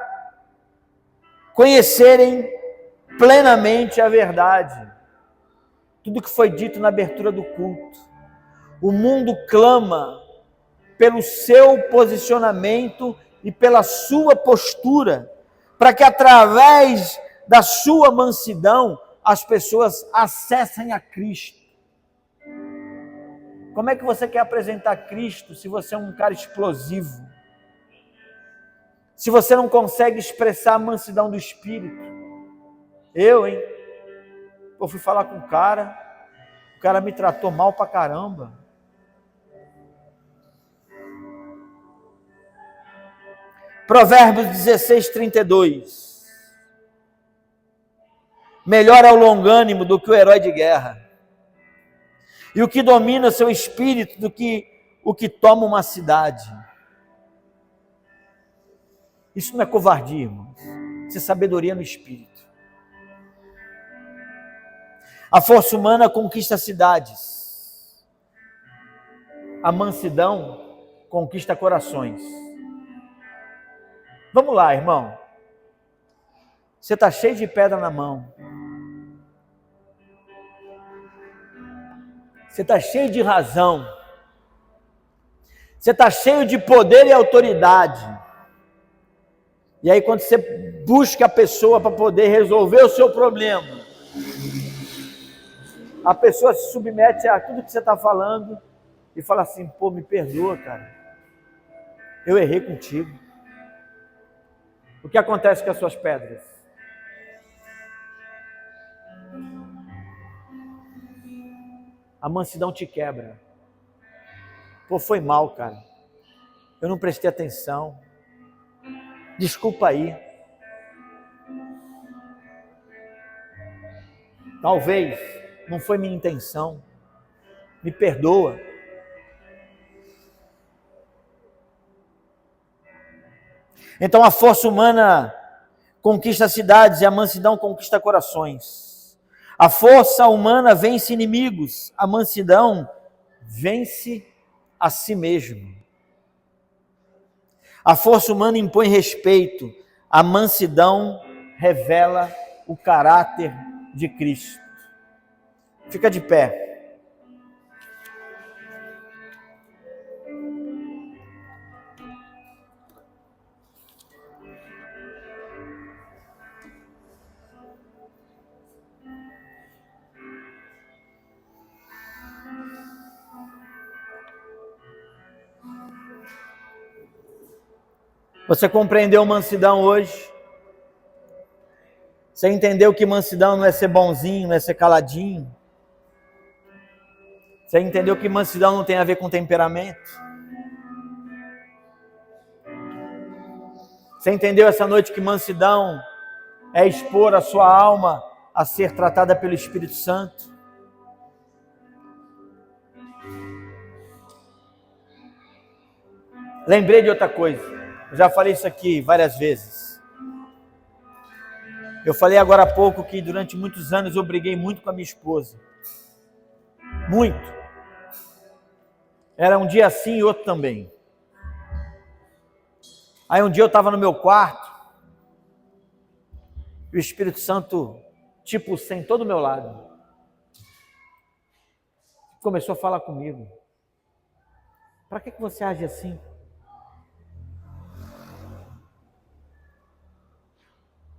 conhecerem plenamente a verdade. Tudo que foi dito na abertura do culto. O mundo clama pelo seu posicionamento e pela sua postura, para que através da sua mansidão as pessoas acessem a Cristo. Como é que você quer apresentar Cristo se você é um cara explosivo? Se você não consegue expressar a mansidão do Espírito? Eu fui falar com o cara me tratou mal pra caramba. Provérbios 16:32. Melhor é o longânimo do que o herói de guerra, e o que domina seu espírito do que o que toma uma cidade. Isso não é covardia, irmãos. Isso é sabedoria no espírito. A força humana conquista cidades. A mansidão conquista corações. Vamos lá, irmão. Você está cheio de pedra na mão. Você está cheio de razão. Você está cheio de poder e autoridade. E aí quando você busca a pessoa para poder resolver o seu problema, a pessoa se submete a tudo que você está falando e fala assim: pô, me perdoa, cara. Eu errei contigo. O que acontece com as suas pedras? A mansidão te quebra. Pô, foi mal, cara. Eu não prestei atenção. Desculpa aí. Talvez não foi minha intenção. Me perdoa. Então a força humana conquista cidades e a mansidão conquista corações. A força humana vence inimigos, a mansidão vence a si mesmo. A força humana impõe respeito, a mansidão revela o caráter de Cristo. Fica de pé. Você compreendeu mansidão hoje? Você entendeu que mansidão não é ser bonzinho, não é ser caladinho? Você entendeu que mansidão não tem a ver com temperamento? Você entendeu essa noite que mansidão é expor a sua alma a ser tratada pelo Espírito Santo? Lembrei de outra coisa. Eu já falei isso aqui várias vezes. Eu falei agora há pouco que durante muitos anos eu briguei muito com a minha esposa. Muito. Era um dia assim e outro também. Aí um dia eu estava no meu quarto, e o Espírito Santo, sentou do meu lado. Começou a falar comigo. Para que você age assim?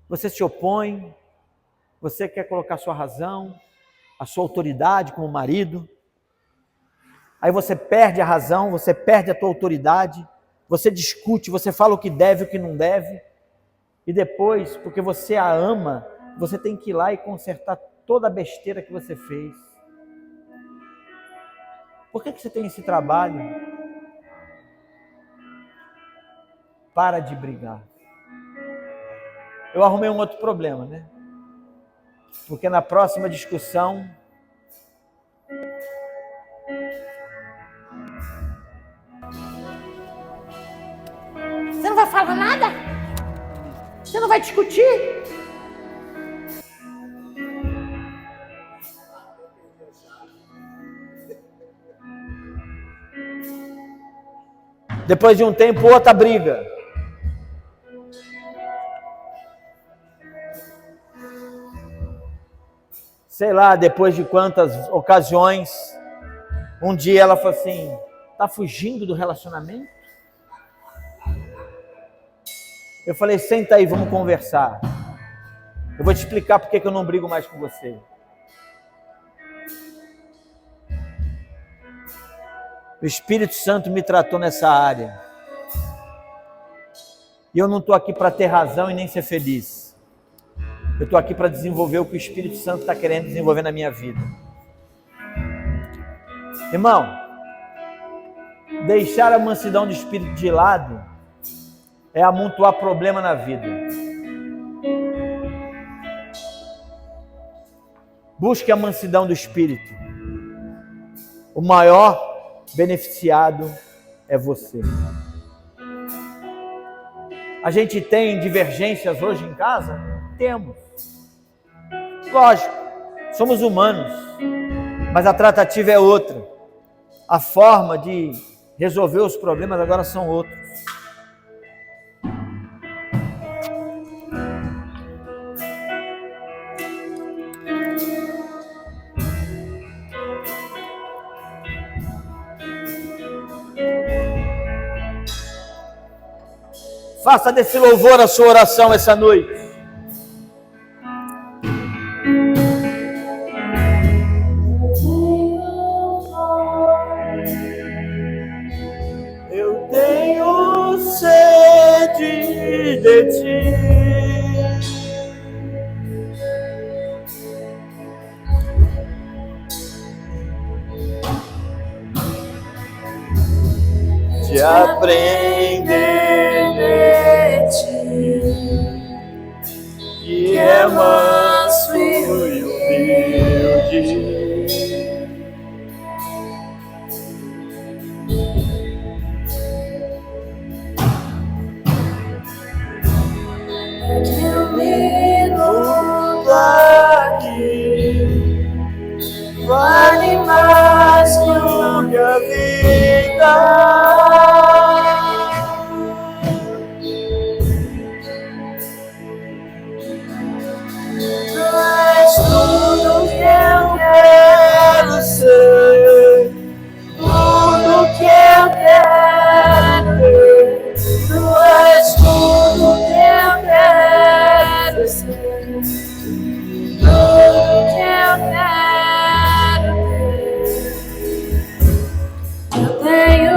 Você se opõe, você quer colocar sua razão, a sua autoridade como marido. Aí você perde a razão, você perde a tua autoridade, você discute, você fala o que deve e o que não deve. E depois, porque você a ama, você tem que ir lá e consertar toda a besteira que você fez. Por que você tem esse trabalho? Para de brigar. Eu arrumei um outro problema, né? Porque na próxima discussão, você não vai falar nada? Você não vai discutir? Depois de um tempo, outra briga. Sei lá, depois de quantas ocasiões, um dia ela falou assim: Está fugindo do relacionamento? Eu falei, senta aí, vamos conversar. Eu vou te explicar por que eu não brigo mais com você. O Espírito Santo me tratou nessa área. E eu não estou aqui para ter razão e nem ser feliz. Eu estou aqui para desenvolver o que o Espírito Santo está querendo desenvolver na minha vida. Irmão, deixar a mansidão do Espírito de lado é amontoar problema na vida. Busque a mansidão do Espírito. O maior beneficiado é você. A gente tem divergências hoje em casa? Temos. Lógico, somos humanos, mas a tratativa é outra. A forma de resolver os problemas agora são outros. Faça desse louvor a sua oração essa noite. Eu tenho sede de ti. De aprender de ti, que é manso e humilde. Que um minuto aqui vale mais que minha vida. Tudo que eu quero ser, tudo que eu quero ter, tu és tudo que eu quero ser, tudo que eu quero ter. Eu tenho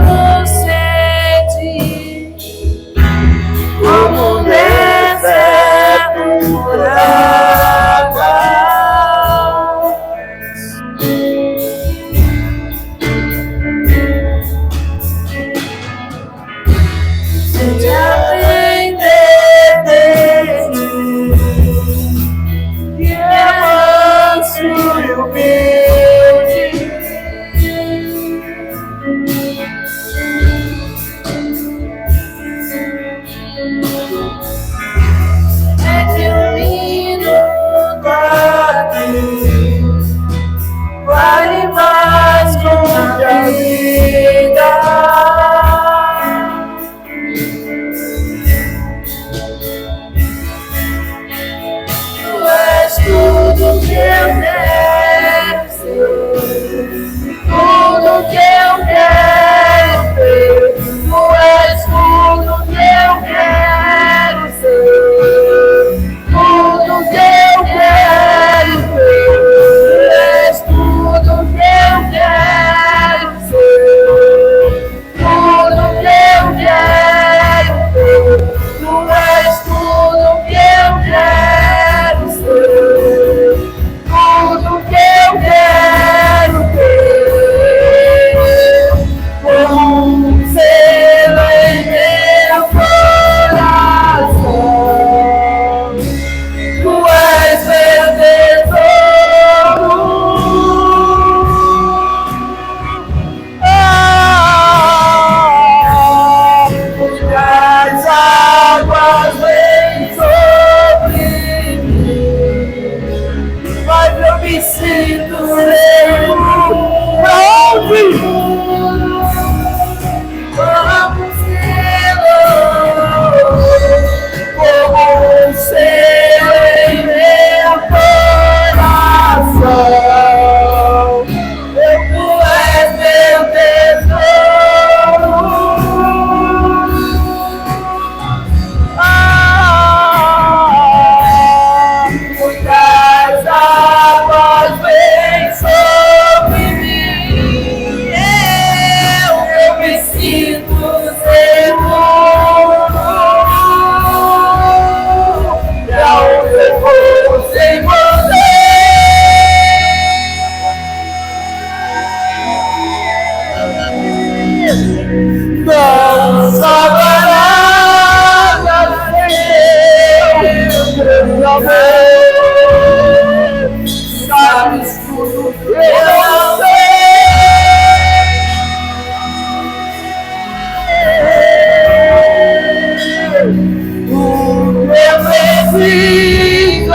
preciso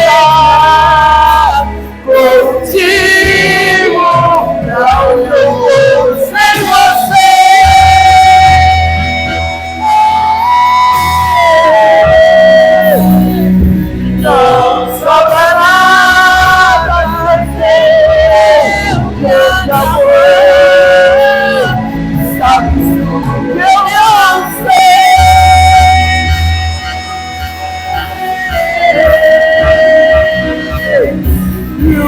estar contigo, não vou sem você. Não sobra nada sem Deus, amor. Sabe tudo que eu não sei. E o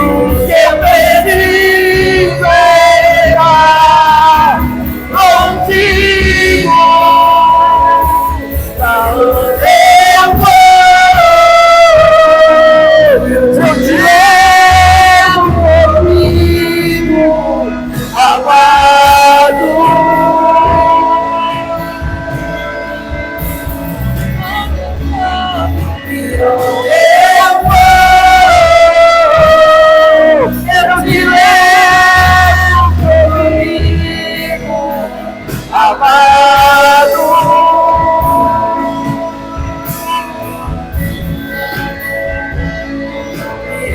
que eu preciso estar contigo. Pra onde eu vou, se eu te levo comigo, amado. Eu te levo comigo, amado.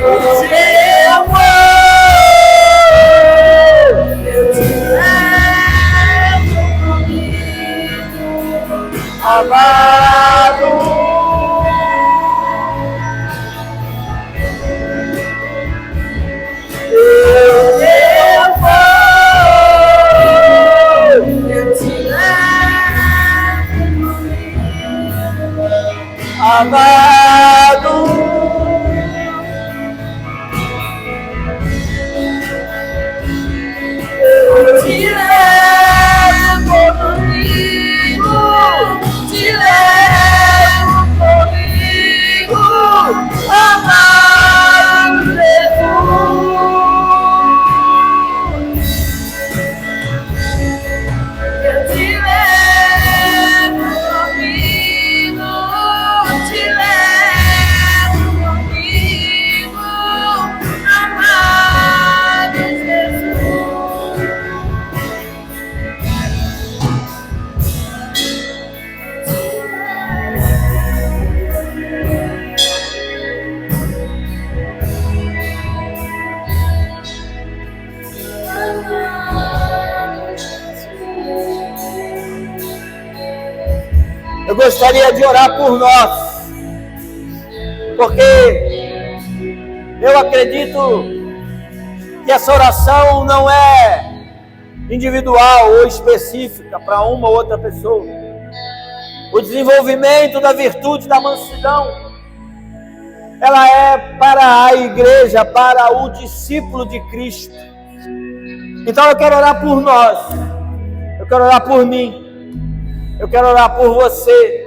Eu te amo, eu te levo comigo, amado. Amado, eu te levo comigo, te levo comigo, amado Jesus. Eu te levo comigo, te levo comigo, amado Jesus. Eu gostaria de orar por nós, porque eu acredito que essa oração não é individual ou específica para uma ou outra pessoa. O desenvolvimento da virtude da mansidão, ela é para a igreja, para o discípulo de Cristo. Então eu quero orar por nós, eu quero orar por mim, eu quero orar por você.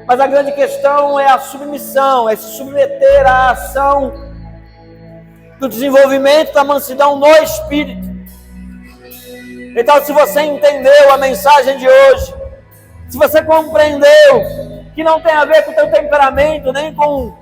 Mas a grande questão é a submissão, é se submeter à ação do desenvolvimento da mansidão no Espírito. Então, se você entendeu a mensagem de hoje, se você compreendeu que não tem a ver com o teu temperamento, nem com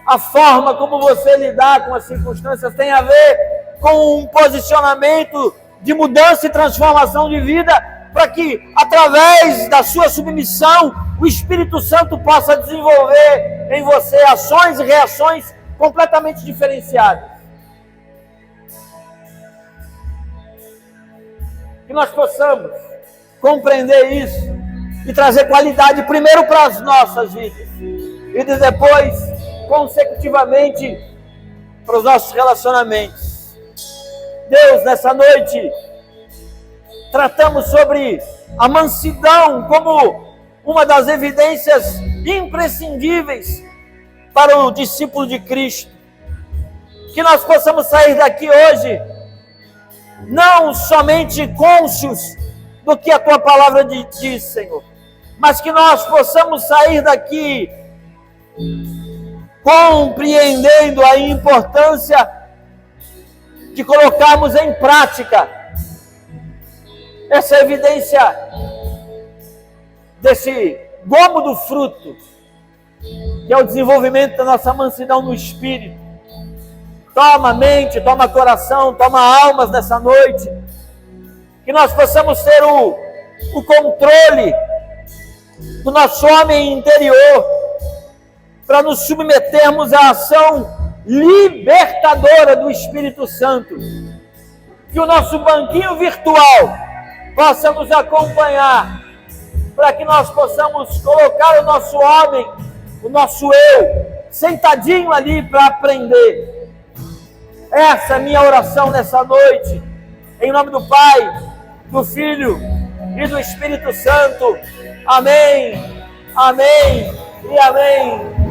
a forma como você lidar com as circunstâncias, tem a ver com um posicionamento de mudança e transformação de vida, para que, através da sua submissão, o Espírito Santo possa desenvolver em você ações e reações completamente diferenciadas. Que nós possamos compreender isso e trazer qualidade primeiro para as nossas vidas e depois, consecutivamente, para os nossos relacionamentos. Deus, nessa noite, tratamos sobre a mansidão como uma das evidências imprescindíveis para o discípulo de Cristo. Que nós possamos sair daqui hoje não somente cônscios do que a Tua palavra diz, Senhor, mas que nós possamos sair daqui compreendendo a importância de colocarmos em prática essa evidência desse gomo do fruto, que é o desenvolvimento da nossa mansidão no Espírito. Toma mente, toma coração, toma almas nessa noite, que nós possamos ter o controle do nosso homem interior, para nos submetermos à ação libertadora do Espírito Santo. Que o nosso banquinho virtual possa nos acompanhar, para que nós possamos colocar o nosso homem, o nosso eu, sentadinho ali para aprender. Essa é a minha oração nessa noite, em nome do Pai, do Filho e do Espírito Santo. Amém, amém e amém.